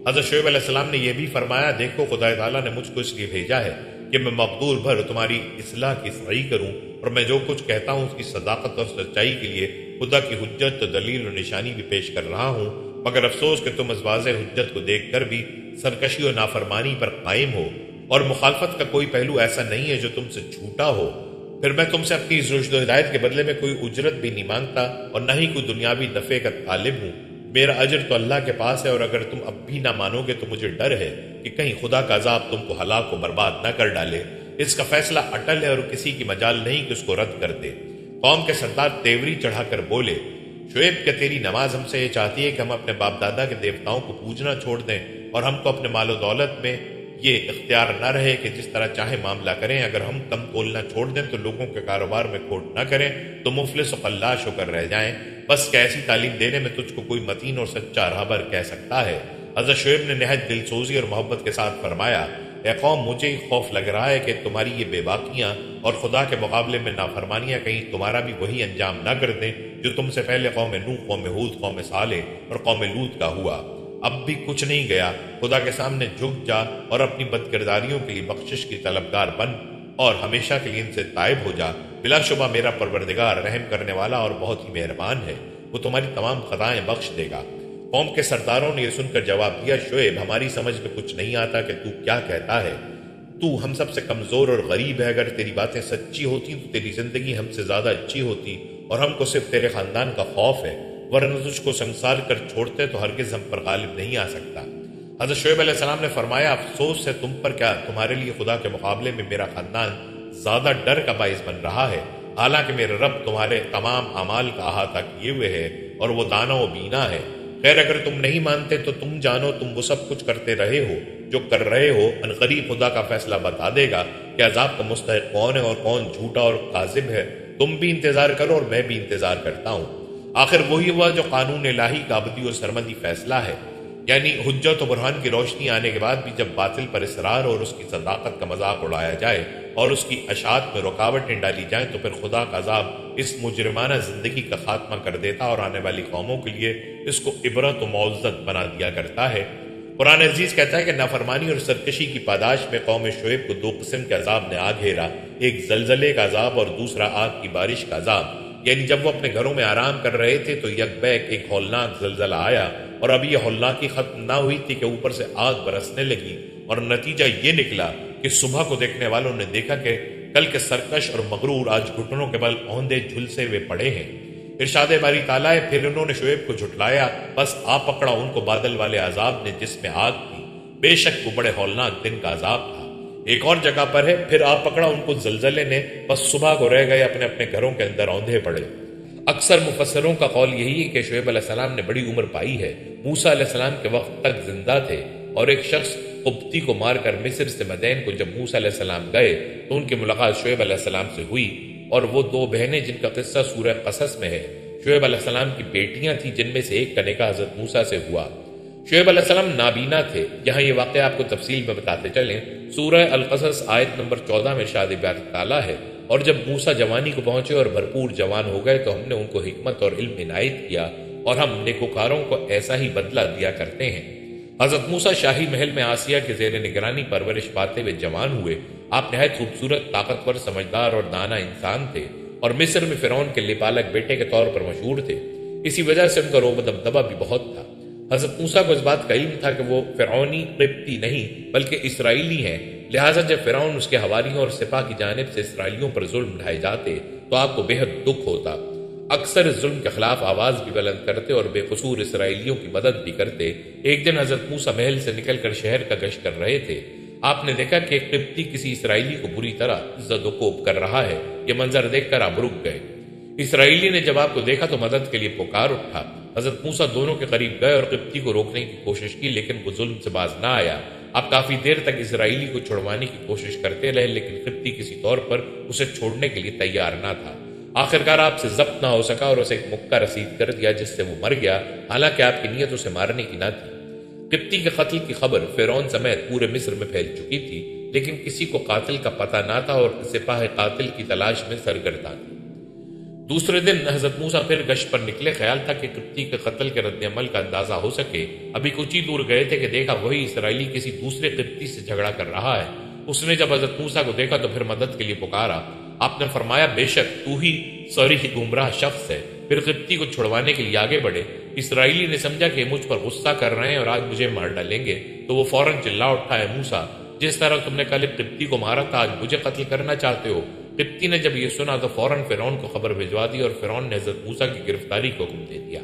حضرت شعیب علیہ السلام نے یہ بھی فرمایا، دیکھو، خدا تعالیٰ نے مجھ کو اس لیے بھیجا ہے کہ میں مقدور بھر تمہاری اصلاح کی صحیح کروں، اور میں جو کچھ کہتا ہوں اس کی صداقت اور سچائی کے لیے خدا کی حجت، دلیل اور نشانی بھی پیش کر رہا ہوں، مگر افسوس کہ تم اس واضح حجت کو دیکھ کر بھی سرکشی و نافرمانی پر قائم ہو، اور مخالفت کا کوئی پہلو ایسا نہیں ہے جو تم سے چھوٹا ہو۔ پھر میں تم سے اپنی اس رشد و ہدایت کے بدلے میں کوئی اجرت بھی نہیں مانگتا اور نہ ہی کوئی دنیاوی نفع کا طالب ہوں۔ میرا اجر تو اللہ کے پاس ہے، اور اگر تم اب بھی نہ مانو گے تو مجھے ڈر ہے کہ کہیں خدا کا عذاب تم کو ہلاک و برباد نہ کر ڈالے۔ اس کا فیصلہ اٹل ہے اور کسی کی مجال نہیں کہ اس کو رد کر دے۔ قوم کے سردار تیوری چڑھا کر بولے، شعیب کہ تیری نماز ہم سے یہ چاہتی ہے کہ ہم اپنے باپ دادا کے دیوتاؤں کو پوجنا چھوڑ دیں اور ہم کو اپنے مال و دولت میں یہ اختیار نہ رہے کہ جس طرح چاہے معاملہ کریں۔ اگر ہم کم تولنا چھوڑ دیں تو لوگوں کے کاروبار میں کھوٹ نہ کریں تو مفلس و فلاش ہو کر رہ جائیں۔ بس کہ ایسی تعلیم دینے میں تجھ کو کوئی متین اور سچا راہبر کہہ سکتا ہے۔ حضرت شعیب نے نہایت دل سوزی اور محبت کے ساتھ فرمایا، اے قوم، مجھے ہی خوف لگ رہا ہے کہ تمہاری یہ بے باکیاں اور خدا کے مقابلے میں نافرمانیاں کہیں تمہارا بھی وہی انجام نہ کر دیں جو تم سے پہلے قوم نوح، قوم ہود، قوم صالح اور قوم لوط کا ہوا۔ اب بھی کچھ نہیں گیا، خدا کے سامنے جھک جا اور اپنی بد کرداریوں کے لیے بخشش کی طلبگار بن اور ہمیشہ کے لیے ان سے تائب ہو جا۔ بلا شبہ میرا پروردگار رحم کرنے والا اور بہت ہی مہربان ہے، وہ تمہاری تمام خطائیں بخش دے گا۔ قوم کے سرداروں نے یہ سن کر جواب دیا، شعیب، ہماری سمجھ میں کچھ نہیں آتا کہ تو کیا کہتا ہے۔ تو ہم سب سے کمزور اور غریب ہے، اگر تیری باتیں سچی ہوتی تو تیری زندگی ہم سے زیادہ اچھی ہوتی اور ہم کو صرف تیرے خاندان کا خوف ہے، ورنہ تجھ کو سنسار کر چھوڑتے تو ہرگز ہم پر غالب نہیں آ سکتا۔ حضرت شعیب علیہ السلام نے فرمایا، افسوس ہے تم پر، کیا تمہارے لیے خدا کے مقابلے میں میرا خاندان زیادہ ڈر کا باعث بن رہا ہے، حالانکہ میرے رب تمہارے تمام اعمال کا احاطہ کیے ہوئے ہے اور وہ دانا و بینا ہے۔ خیر، اگر تم نہیں مانتے تو تم جانو تم وہ سب کچھ کرتے رہے ہو جو کر رہے ہو، ان قریب خدا کا فیصلہ بتا دے گا کہ عذاب کا مستحق کون ہے اور کون جھوٹا اور کاذب ہے۔ تم بھی انتظار کرو اور میں بھی انتظار کرتا ہوں۔ آخر وہی ہوا جو قانون الہی کا ابدی اور سرمدی فیصلہ ہے، یعنی حجت و برہان کی روشنی آنے کے بعد بھی جب باطل پر اصرار اور اس کی صداقت کا مذاق اڑایا جائے اور اس کی اشاعت میں رکاوٹیں ڈالی جائیں تو پھر خدا کا عذاب اس مجرمانہ زندگی کا خاتمہ کر دیتا اور آنے والی قوموں کے لیے اس کو عبرت و معزت بنا دیا کرتا ہے۔ قرآن عزیز کہتا ہے کہ نافرمانی اور سرکشی کی پاداش میں قوم شعیب کو دو قسم کے عذاب نے آ گھیرا، ایک زلزلے کا عذاب اور دوسرا آگ کی بارش کا عذاب۔ یعنی جب وہ اپنے گھروں میں آرام کر رہے تھے تو یک بیک ایک ہولناک زلزلہ آیا، اور ابھی یہ ہولناکی ختم نہ ہوئی تھی کہ اوپر سے آگ برسنے لگی، اور نتیجہ یہ نکلا کہ صبح کو دیکھنے والوں نے دیکھا کہ کل کے سرکش اور مغرور آج گھٹنوں کے بل اوندے جھلسے ہوئے پڑے ہیں۔ ارشاد باری تعالیٰ ہے، پھر انہوں نے شعیب کو جھٹلایا، بس آ پکڑا ان کو بادل والے عذاب نے جس میں آگ تھی، بے شک وہ بڑے ہولناک دن کا عذاب تھا۔ ایک اور جگہ پر ہے، پھر آ پکڑا ان کو زلزلے نے، بس صبح کو رہ گئے اپنے اپنے گھروں کے اندر اوندھے پڑے۔ اکثر مفسروں کا قول یہی ہے کہ شعیب علیہ السلام نے بڑی عمر پائی ہے، موسیٰ علیہ السلام کے وقت تک زندہ تھے، اور ایک شخص قبطی کو مار کر مصر سے مدین کو جب موسیٰ علیہ السلام گئے تو ان کی ملاقات شعیب علیہ السلام سے ہوئی، اور وہ دو بہنیں جن کا قصہ سورہ قصص میں ہے، شعیب علیہ السلام کی بیٹیاں تھیں، جن میں سے ایک کا نکاح حضرت موسیٰ سے ہوا۔ شعیب علیہ السلام نابینا تھے۔ یہاں یہ واقعہ آپ کو تفصیل میں بتاتے چلیں، سورہ القصص آیت نمبر 14 میں ارشاد باری تعالیٰ ہے، اور جب موسیٰ جوانی کو پہنچے اور بھرپور جوان ہو گئے تو ہم نے ان کو حکمت اور علم عنایت کیا، اور ہم نیکوکاروں کو ایسا ہی بدلہ دیا کرتے ہیں۔ حضرت موسیٰ شاہی محل میں آسیہ کے زیر نگرانی پرورش پاتے ہوئے جوان ہوئے۔ آپ نہایت خوبصورت، طاقتور، سمجھدار اور دانا انسان تھے، اور مصر میں فرعون کے لپالک بیٹے کے طور پر مشہور تھے۔ اسی وجہ سے ان کا رعب و دبدبہ بھی بہت تھا۔ حضرت موسیٰ کو اس بات کا علم تھا کہ وہ فرعونی قبطی نہیں بلکہ اسرائیلی ہیں، لہٰذا جب فرعون اس کے حواریوں اور سپاہ کی جانب سے اسرائیلیوں پر ظلم ڈھائے جاتے تو آپ کو بے حد دکھ ہوتا۔ اکثر اس ظلم کے خلاف آواز بھی بلند کرتے اور بے قصور اسرائیلیوں کی مدد بھی کرتے۔ ایک دن حضرت موسیٰ محل سے نکل کر شہر کا گشت کر رہے تھے۔ آپ نے دیکھا کہ ایک قبطی کسی اسرائیلی کو بری طرح زد و کوب کر رہا ہے۔ یہ منظر دیکھ کر آپ رک گئے۔ اسرائیلی نے جب آپ کو دیکھا تو مدد کے لیے پکار اٹھا۔ حضرت موسیٰ دونوں کے قریب گئے اور قبطی کو روکنے کی کوشش کی، لیکن وہ ظلم سے باز نہ آیا۔ آپ کافی دیر تک اسرائیلی کو چھڑوانے کی کوشش کرتے رہے، لیکن قبطی کسی طور پر اسے چھوڑنے کے لیے تیار نہ تھا۔ آخرکار آپ سے ضبط نہ ہو سکا اور اسے ایک مکہ رسید کر دیا، جس سے وہ مر گیا، حالانکہ آپ کی نیت اسے مارنے کی نہ تھی۔ قبطی کے قتل کی خبر فرعون سمیت پورے مصر میں پھیل چکی تھی، لیکن کسی کو قاتل کا پتہ نہ تھا اور سپاہ قاتل کی تلاش میں سرگرداں تھے۔ دوسرے دن حضرت موسیٰ پھر گشت پر نکلے۔ خیال تھا کہ قبطی کے قتل کے رد عمل کا اندازہ ہو سکے۔ ابھی کچھ ہی دور گئے تھے کہ دیکھا وہی اسرائیلی کسی دوسرے قبطی سے جھگڑا کر رہا ہے۔ اس نے جب حضرت موسیٰ کو دیکھا تو پھر مدد کے لیے پکارا۔ آپ نے فرمایا، بے شک تو ہی صریح گمراہ شخص ہے۔ پھر قبطی کو چھڑوانے کے لیے آگے بڑھے۔ اسرائیلی نے سمجھا کہ مجھ پر غصہ کر رہے ہیں اور آج مجھے مار ڈالیں گے، تو وہ فوراً چلا اٹھا، ہے موسیٰ، جس طرح تم نے کل قبطی کو مارا تھا آج مجھے قتل کرنا چاہتے ہو؟ قبطی نے جب یہ سنا تو فوراً فرعون کو خبر بھجوا دی اور فرعون نے حضرت موسیٰ کی گرفتاری کو حکم دے دیا۔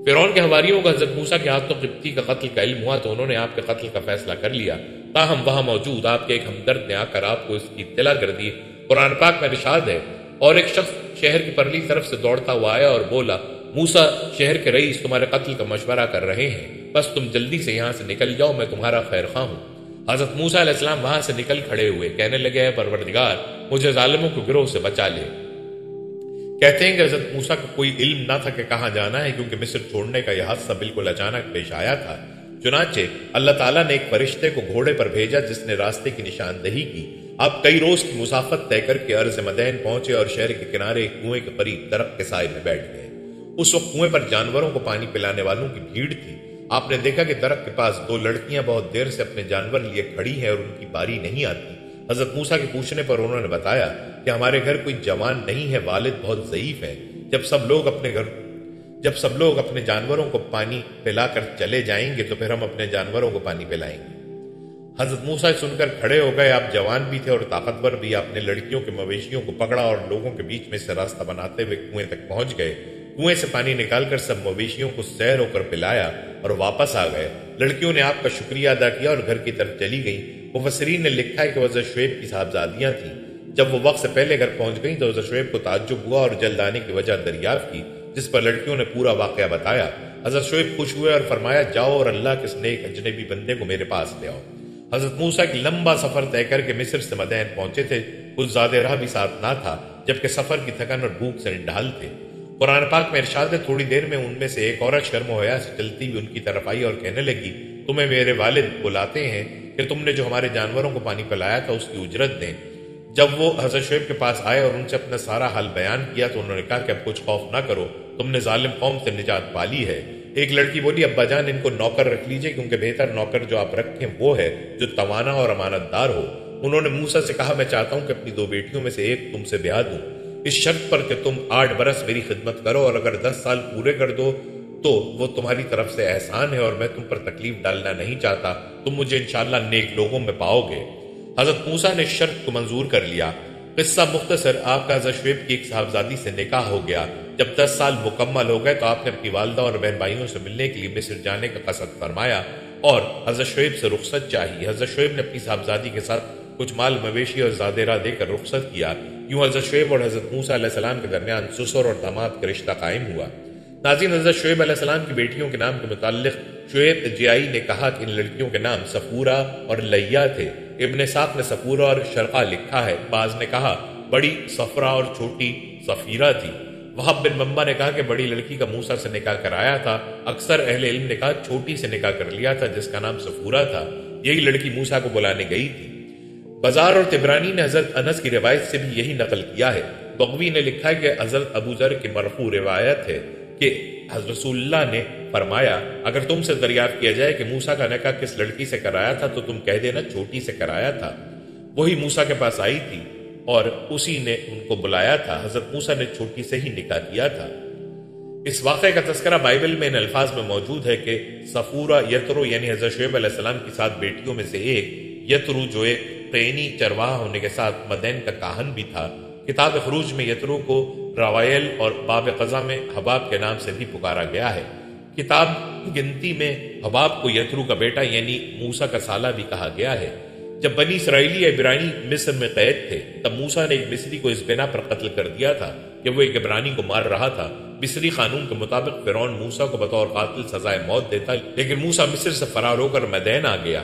فرعون کے حواریوں کو حضرت موسیٰ کے ہاتھوں قبطی کا قتل کا علم ہوا تو انہوں نے آپ کے قتل کا فیصلہ کر لیا، تاہم وہاں موجود آپ کے ایک ہمدرد نے آ کر آپ کو اس کی اطلاع کر دی۔ قرآن پاک میں ارشاد ہے، اور ایک شخص شہر کی پرلی طرف سے دوڑتا ہوا آیا اور بولا، موسیٰ شہر کے رئیس تمہارے قتل کا مشورہ کر رہے ہیں، بس تم جلدی سے یہاں سے نکل جاؤ، میں تمہارا خیر خواہ ہوں۔ حضرت موسیٰ علیہ السلام وہاں سے نکل کھڑے ہوئے، کہنے لگے، اے پروردگار، مجھے ظالموں کے گروہ سے بچا لے۔ کہتے ہیں کہ حضرت موسیٰ کو کوئی علم نہ تھا کہ کہاں جانا ہے، کیونکہ مصر چھوڑنے کا یہ حادثہ بالکل اچانک پیش آیا تھا۔ چنانچہ اللہ تعالیٰ نے ایک فرشتے کو گھوڑے پر بھیجا جس نے راستے کی نشاندہی کی۔ آپ کئی روز کی مسافت طے کر کے ارض مدین پہنچے اور شہر کے کنارے ایک کنویں کے قریب درخت کے سائے میں بیٹھ گئے۔ اس وقت کنویں پر جانوروں کو پانی پلانے والوں کی بھیڑ تھی۔ آپ نے دیکھا کہ درخت کے پاس دو لڑکیاں بہت دیر سے اپنے جانور لیے کھڑی ہیں اور ان کی باری نہیں آتی۔ حضرت موسیٰ کے پوچھنے پر انہوں نے بتایا کہ ہمارے گھر کوئی جوان نہیں ہے، والد بہت ضعیف ہے۔ جب سب لوگ اپنے جانوروں کو پانی پلا کر چلے جائیں گے تو پھر ہم اپنے جانوروں کو پانی پلائیں گے۔ حضرت موسیٰ سن کر کھڑے ہو گئے۔ آپ جوان بھی تھے اور طاقتور بھی۔ آپ نے لڑکیوں کے مویشیوں کو پکڑا اور لوگوں کے بیچ میں سے راستہ بناتے ہوئے کنویں تک پہنچ گئے۔ کنویں سے پانی نکال کر سب مویشیوں کو سیر ہو کر پلایا اور واپس آ گئے۔ لڑکیوں نے آپ کا شکریہ ادا کیا اور گھر کی طرف چلی گئیں۔ مفسرین نے لکھا ہے کہ حضرت شعیب کی صاحبزادیاں تھیں۔ جب وہ وقت سے پہلے گھر پہنچ گئیں تو حضرت شعیب کو تعجب ہوا اور جلد آنے کی وجہ دریافت کی، جس پر لڑکیوں نے پورا واقعہ بتایا۔ حضرت شعیب خوش ہوئے اور فرمایا، جاؤ اور اللہ کے اس نیک اجنبی بندے کو میرے پاس لے آؤ۔ حضرت موسیٰ کی لمبا سفر طے کر کے مصر سے مدین پہنچے تھے۔ کچھ زیادہ راہ بھی ساتھ نہ تھا، جبکہ سفر کی تھکن اور بھوک سے نڈھال تھے۔ قرآن پاک میں ارشاد ہے، تھوڑی دیر میں ان میں سے ایک عورت شرم و حیا سے چلتی ہوئی ان کی طرف آئی اور کہنے لگی، تمہیں میرے والد بلاتے ہیں کہ تم نے جو ہمارے جانوروں کو پانی پلایا تھا اس کی اجرت دیں۔ جب وہ حضرت شعیب کے پاس آئے اور ان سے اپنا سارا حال بیان کیا تو انہوں نے کہا کہ اب کچھ خوف نہ کرو، تم نے ظالم قوم سے نجات پالی ہے۔ ایک لڑکی بولی، ابا جان ان کو نوکر رکھ لیجئے، کیونکہ بہتر نوکر جو آپ رکھیں وہ ہے جو توانا اور امانت دار ہو۔ انہوں نے موسیٰ سے کہا، میں چاہتا ہوں کہ اپنی دو بیٹیوں میں سے ایک تم سے بیاہ دوں، اس شرط پر کہ تم 8 برس میری خدمت کرو اور اگر 10 سال پورے کر دو تو وہ تمہاری طرف سے احسان ہے اور میں تم پر تکلیف ڈالنا نہیں چاہتا، تم مجھے انشاءاللہ نیک لوگوں میں پاؤ گے۔ حضرت موسیٰ نے شرط کو منظور کر لیا۔ قصہ مختصر، آپ کا حضرت شعیب کی ایک صاحبزادی سے نکاح ہو گیا۔ جب 10 سال مکمل ہو گئے تو آپ نے اپنی والدہ اور بہن بھائیوں سے ملنے کے لیے مصر جانے کا قصد فرمایا اور حضرت شعیب سے رخصت چاہی۔ حضرت شعیب نے اپنی صاحبزادی کے ساتھ کچھ مال مویشی اور زادیرہ دے کر رخصت کیا۔ یوں حضرت شعیب اور حضرت موسیٰ علیہ السلام کے درمیان سسر اور داماد کا رشتہ قائم ہوا۔ ناظرین، حضرت شعیب علیہ السلام کی بیٹیوں کے نام کے متعلق شعیب جیائی نے کہا کہ ان لڑکیوں کے نام صفورہ اور لیہ تھے۔ ابن ساق نے صفورہ اور شرقہ لکھا ہے۔ بعض نے کہا بڑی صفرا اور چھوٹی صفیرہ تھی۔ وہب بن منبع نے کہا کہ بڑی لڑکی کا موسیٰ سے نکاح کرایا تھا۔ اکثر اہل علم نے کہا چھوٹی سے نکاح کر لیا تھا جس کا نام صفورہ تھا، یہی لڑکی موسیٰ کو بلانے گئی تھی۔ بزار اور طبرانی نے حضرت انس کی روایت سے بھی یہی نقل کیا ہے۔ بغوی نے لکھا ہے کہ حضرت ابو ذر کی مرفوع روایت ہے کہ حضرت رسول اللہ نے فرمایا، اگر تم سے دریافت کیا جائے کہ موسیٰ کا نکاح کس لڑکی سے کرایا تھا تو تم کہہ دینا چھوٹی سے کرایا تھا، وہی موسیٰ کے پاس آئی تھی اور اسی نے ان کو بلایا تھا۔ حضرت موسیٰ نے چھوٹی سے ہی نکاح کیا تھا۔ اس واقعے کا تذکرہ بائبل میں ان الفاظ میں موجود ہے کہ صفورہ یترو یعنی حضرت شعیب علیہ السلام کی 7 بیٹیوں میں سے ایک یترو جو ایک قینی چرواہا ہونے کے ساتھ مدین کا کاہن بھی تھا۔ کتاب خروج میں یترو کو راوائل اور باب قضا میں حباب کے نام سے بھی پکارا گیا ہے۔ کتاب گنتی میں حباب کو یترو کا بیٹا یعنی موسیٰ کا سالہ بھی کہا گیا ہے۔ جب بنی اسرائیلی عبرانی مصر میں قید تھے تب موسیٰ نے ایک مصری کو اس بنا پر قتل کر دیا تھا کہ وہ ایک عبرانی کو مار رہا تھا۔ مصری قانون کے مطابق فرعون موسیٰ کو بطور قاتل سزائے موت دیتا، لیکن موسیٰ مصر سے فرار ہو کر مدین آ گیا۔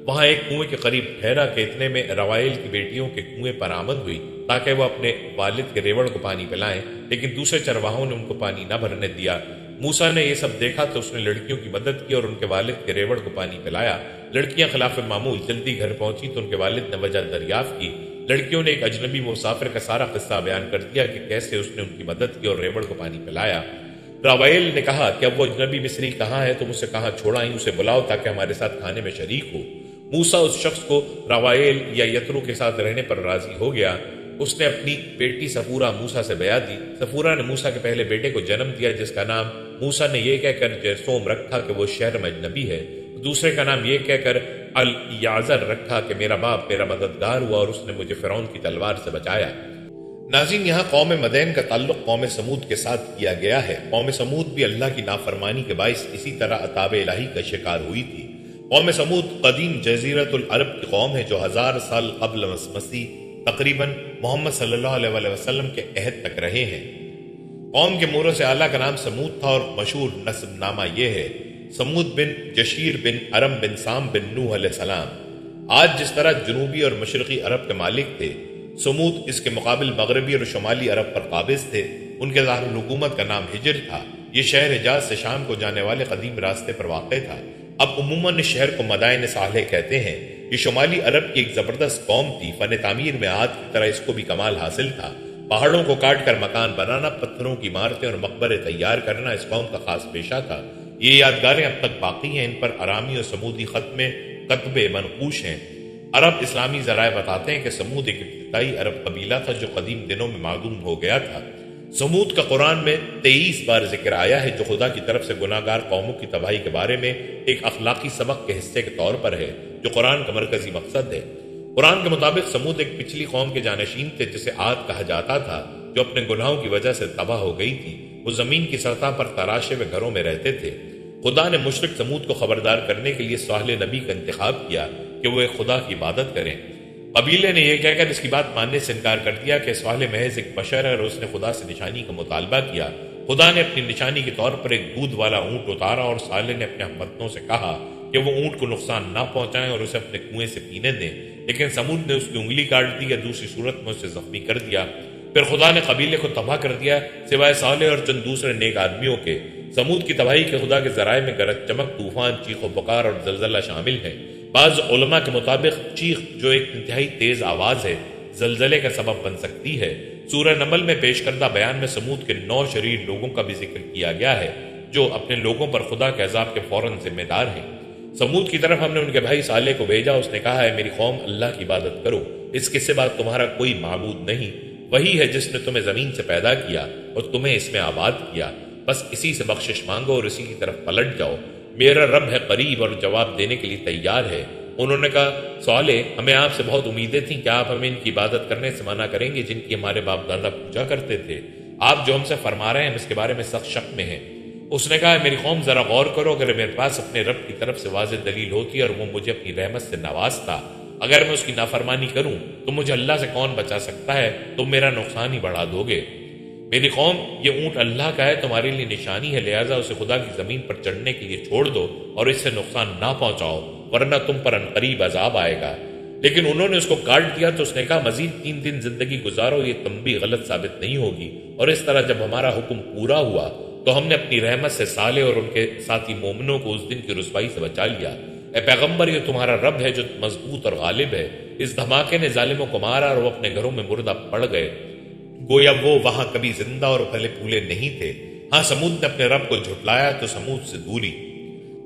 وہاں ایک کنویں کے قریب ٹھہرا کہ اتنے میں روائل کی بیٹیوں کے کنویں پر آمد ہوئی تاکہ وہ اپنے والد کے ریوڑ کو پانی پلائیں، لیکن دوسرے چرواہوں نے ان کو پانی نہ بھرنے دیا۔ موسیٰ نے یہ سب دیکھا تو اس نے لڑکیوں کی مدد کی اور ان کے والد کے ریوڑ کو پانی پلایا۔ لڑکیاں خلاف معمول جلدی گھر پہنچی تو ان کے والد نے وجہ دریافت کی۔ لڑکیوں نے ایک اجنبی مسافر کا سارا قصہ بیان کر دیا کہ کیسے اس نے ان کی مدد کی اور ریوڑ کو پانی پلایا۔ راوائل نے کہا کہ اب وہ اجنبی مصری کہاں ہے؟ تم اسے کہاں چھوڑا ہی اسے بلاؤ تاکہ ہمارے ساتھ کھانے میں شریک ہو۔ موسیٰ اس شخص کو راوائل یا یترو کے ساتھ رہنے پر راضی ہو گیا۔ اس نے اپنی بیٹی صفورہ موسیٰ سے بیعت دی۔ صفورہ نے موسیٰ کے پہلے بیٹے کو جنم دیا جس کا نام موسیٰ نے یہ کہہ کر جرثوم رکھا کہ وہ شہر میں اجنبی ہے، دوسرے کا نام یہ کہہ کر الیعزر رکھا کہ میرا باپ میرا مددگار ہوا اور اس نے مجھے فرعون کی تلوار سے بچایا۔ ناظرین، یہاں قوم مدین کا تعلق قوم سمود کے ساتھ کیا گیا ہے۔ قوم سمود بھی اللہ کی نافرمانی کے باعث اسی طرح عذاب الہی کا شکار ہوئی تھی۔ قوم سمود قدیم جزیرۃ العرب کی قوم ہے جو 1000 سال قبل مسیح تقریباً محمد صلی اللہ علیہ وسلم کے عہد تک رہے ہیں۔ قوم کے مورث اعلیٰ کا نام سمود تھا اور مشہور نسب نامہ یہ ہے: سمود بن جشیر بن ارم بن سام بن نوح علیہ السلام۔ آج جس طرح جنوبی اور مشرقی عرب کے مالک تھے، سمود اس کے مقابل مغربی اور شمالی عرب پر قابض تھے۔ ان کے دارالحکومت کا نام ہجر تھا۔ یہ شہر حجاز سے شام کو جانے والے قدیم راستے پر واقع تھا۔ اب عموماً اس شہر کو مدائن صالح کہتے ہیں۔ یہ شمالی عرب کی ایک زبردست قوم تھی۔ فن تعمیر میں عاد کی طرح اس کو بھی کمال حاصل تھا۔ پہاڑوں کو کاٹ کر مکان بنانا، پتھروں کی عمارتیں اور مقبرے تیار کرنا اس قوم کا خاص پیشہ تھا۔ یہ یادگاریں اب تک باقی ہیں۔ ان پر ارامی اور سمودی خط میں کتبے منقوش ہیں۔ عرب اسلامی ذرائع بتاتے ہیں کہ سمود ایک ابتدائی عرب قبیلہ تھا جو قدیم دنوں میں معدوم ہو گیا تھا۔ سمود کا قرآن میں 23 بار ذکر آیا ہے، جو خدا کی طرف سے گناہگار قوموں کی تباہی کے بارے میں ایک اخلاقی سبق کے حصے کے طور پر ہے، جو قرآن کا مرکزی مقصد ہے۔ قرآن کے مطابق سمود ایک پچھلی قوم کے جانشین تھے جسے عاد کہا جاتا تھا، جو اپنے گناہوں کی وجہ سے تباہ ہو گئی تھی۔ وہ زمین کی سطح پر تراشے ہوئے گھروں میں رہتے تھے۔ خدا نے مشرک سمود کو خبردار کرنے کے لیے صالح نبی کا انتخاب کیا کہ وہ ایک خدا کی عبادت کریں۔ قبیلے نے یہ کہہ کر اس کی بات ماننے سے انکار کر دیا کہ صالح محض ایک بشر ہے اور اس نے خدا سے نشانی کا مطالبہ کیا۔ خدا نے اپنی نشانی کے طور پر ایک دودھ والا اونٹ اتارا اور صالح نے اپنے ہموطنوں سے کہا کہ وہ اونٹ کو نقصان نہ پہنچائیں اور اسے اپنے کنویں سے پینے دیں، لیکن سمود نے اس کی انگلی کاٹ دی یا دوسری صورت میں اسے زخمی کر دیا۔ پھر خدا نے قبیلے کو تباہ کر دیا سوائے صالح اور چند دوسرے نیک آدمیوں کے۔ سمود کی تباہی کے خدا کے ذرائع میں گرج چمک، طوفان، چیخ و پکار اور زلزلہ شامل ہے۔ بعض علماء کے مطابق چیخ، جو ایک انتہائی تیز آواز ہے، زلزلے کا سبب بن سکتی ہے۔ سورہ نمل میں پیش کردہ بیان میں سمود کے 9 شریر لوگوں کا بھی ذکر کیا گیا ہے، جو اپنے لوگوں پر خدا کے عذاب کے فوراً ذمہ دار ہیں۔ سمود کی طرف ہم نے ان کے بھائی صالح کو بھیجا۔ اس نے کہا ہے میری قوم اللہ کی عبادت کرو، اس کے سوا تمہارا کوئی معبود نہیں۔ وہی ہے جس نے تمہیں زمین سے پیدا کیا اور تمہیں اس میں آباد کیا، بس اسی سے بخشش مانگو اور اسی کی طرف پلٹ جاؤ۔ میرا رب ہے قریب اور جواب دینے کے لیے تیار ہے۔ انہوں نے کہا صالح، ہمیں آپ سے بہت امیدیں تھیں کہ آپ ہمیں ان کی عبادت کرنے سے منع کریں گے جن کی ہمارے باپ دادا پوجا کرتے تھے۔ آپ جو ہم سے فرما رہے ہیں ہم اس کے بارے میں سخت شک میں ہیں۔ اس نے کہا میری قوم ذرا غور کرو، اگر میرے پاس اپنے رب کی طرف سے واضح دلیل ہوتی اور وہ مجھے اپنی رحمت سے نوازتا، اگر میں اس کی نافرمانی کروں تو مجھے اللہ سے کون بچا سکتا ہے؟ تم میرا نقصان ہی بڑھا دو گے۔ میری قوم، یہ اونٹ اللہ کا ہے، تمہارے لیے نشانی ہے، لہٰذا اسے خدا کی زمین پر چڑھنے کے لیے چھوڑ دو اور اس سے نقصان نہ پہنچاؤ، ورنہ تم پر عنقریب عذاب آئے گا۔ لیکن انہوں نے اس کو کاٹ دیا تو اس نے کہا مزید 3 دن زندگی گزارو، یہ تم بھی غلط ثابت نہیں ہوگی۔ اور اس طرح جب ہمارا حکم پورا ہوا تو ہم نے اپنی رحمت سے صالح اور ان کے ساتھی مومنوں کو اس دن کی رسوائی سے بچا لیا۔ اے پیغمبر، یہ تمہارا رب ہے جو مضبوط اور غالب ہے۔ اس دھماکے نے ظالموں کو مارا اور وہ اپنے گھروں میں مردہ پڑ گئے، گویا وہ وہاں کبھی زندہ اور پھلے پھولے نہیں تھے۔ ہاں، سمود نے اپنے رب کو جھٹلایا تو سمود سے دوری۔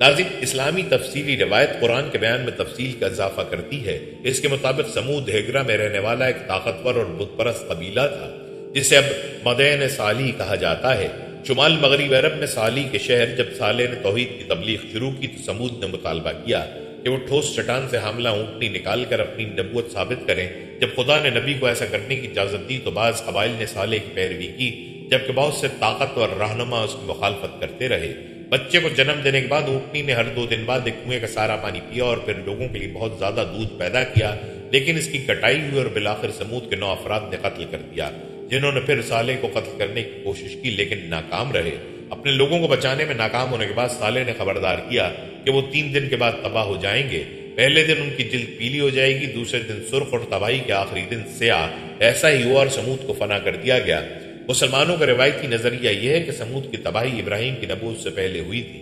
ناظرین، اسلامی تفصیلی روایت قرآن کے بیان میں تفصیل کا اضافہ کرتی ہے۔ اس کے مطابق سمود ہیگرا میں رہنے والا ایک طاقتور اور بت پرست قبیلہ تھا جسے اب مدین صالح کہا جاتا ہے۔ شمال مغرب عرب میں صالح کے شہر۔ جب صالح نے توحید کی تبلیغ شروع کی تو سمود نے مطالبہ کیا کہ وہ ٹھوس چٹان سے حاملہ اونٹنی نکال کر اپنی نبوت ثابت کریں۔ جب خدا نے نبی کو ایسا کرنے کی اجازت دی تو بعض قبائل نے صالح کی پیروی کی، جبکہ بہت سے طاقتور رہنما اس کی مخالفت کرتے رہے۔ بچے کو جنم دینے کے بعد اونٹنی نے ہر 2 دن بعد ایک کنویں کا سارا پانی پیا اور پھر لوگوں کے لیے بہت زیادہ دودھ پیدا کیا، لیکن اس کی کٹائی ہوئی اور بالآخر سمود کے 9 افراد نے قتل کر دیا، جنہوں نے پھر صالح کو قتل کرنے کی کوشش کی لیکن ناکام رہے۔ اپنے لوگوں کو بچانے میں ناکام ہونے کے بعد صالح نے خبردار کیا کہ وہ 3 دن کے بعد تباہ ہو جائیں گے۔ پہلے دن ان کی جلد پیلی ہو جائے گی، دوسرے دن سرخ اور تباہی کے آخری دن سیاہ۔ ایسا ہی ہوا اور سمود کو فنا کر دیا گیا۔ مسلمانوں کا روایتی نظریہ یہ ہے کہ سمود کی تباہی ابراہیم کی نبوت سے پہلے ہوئی تھی۔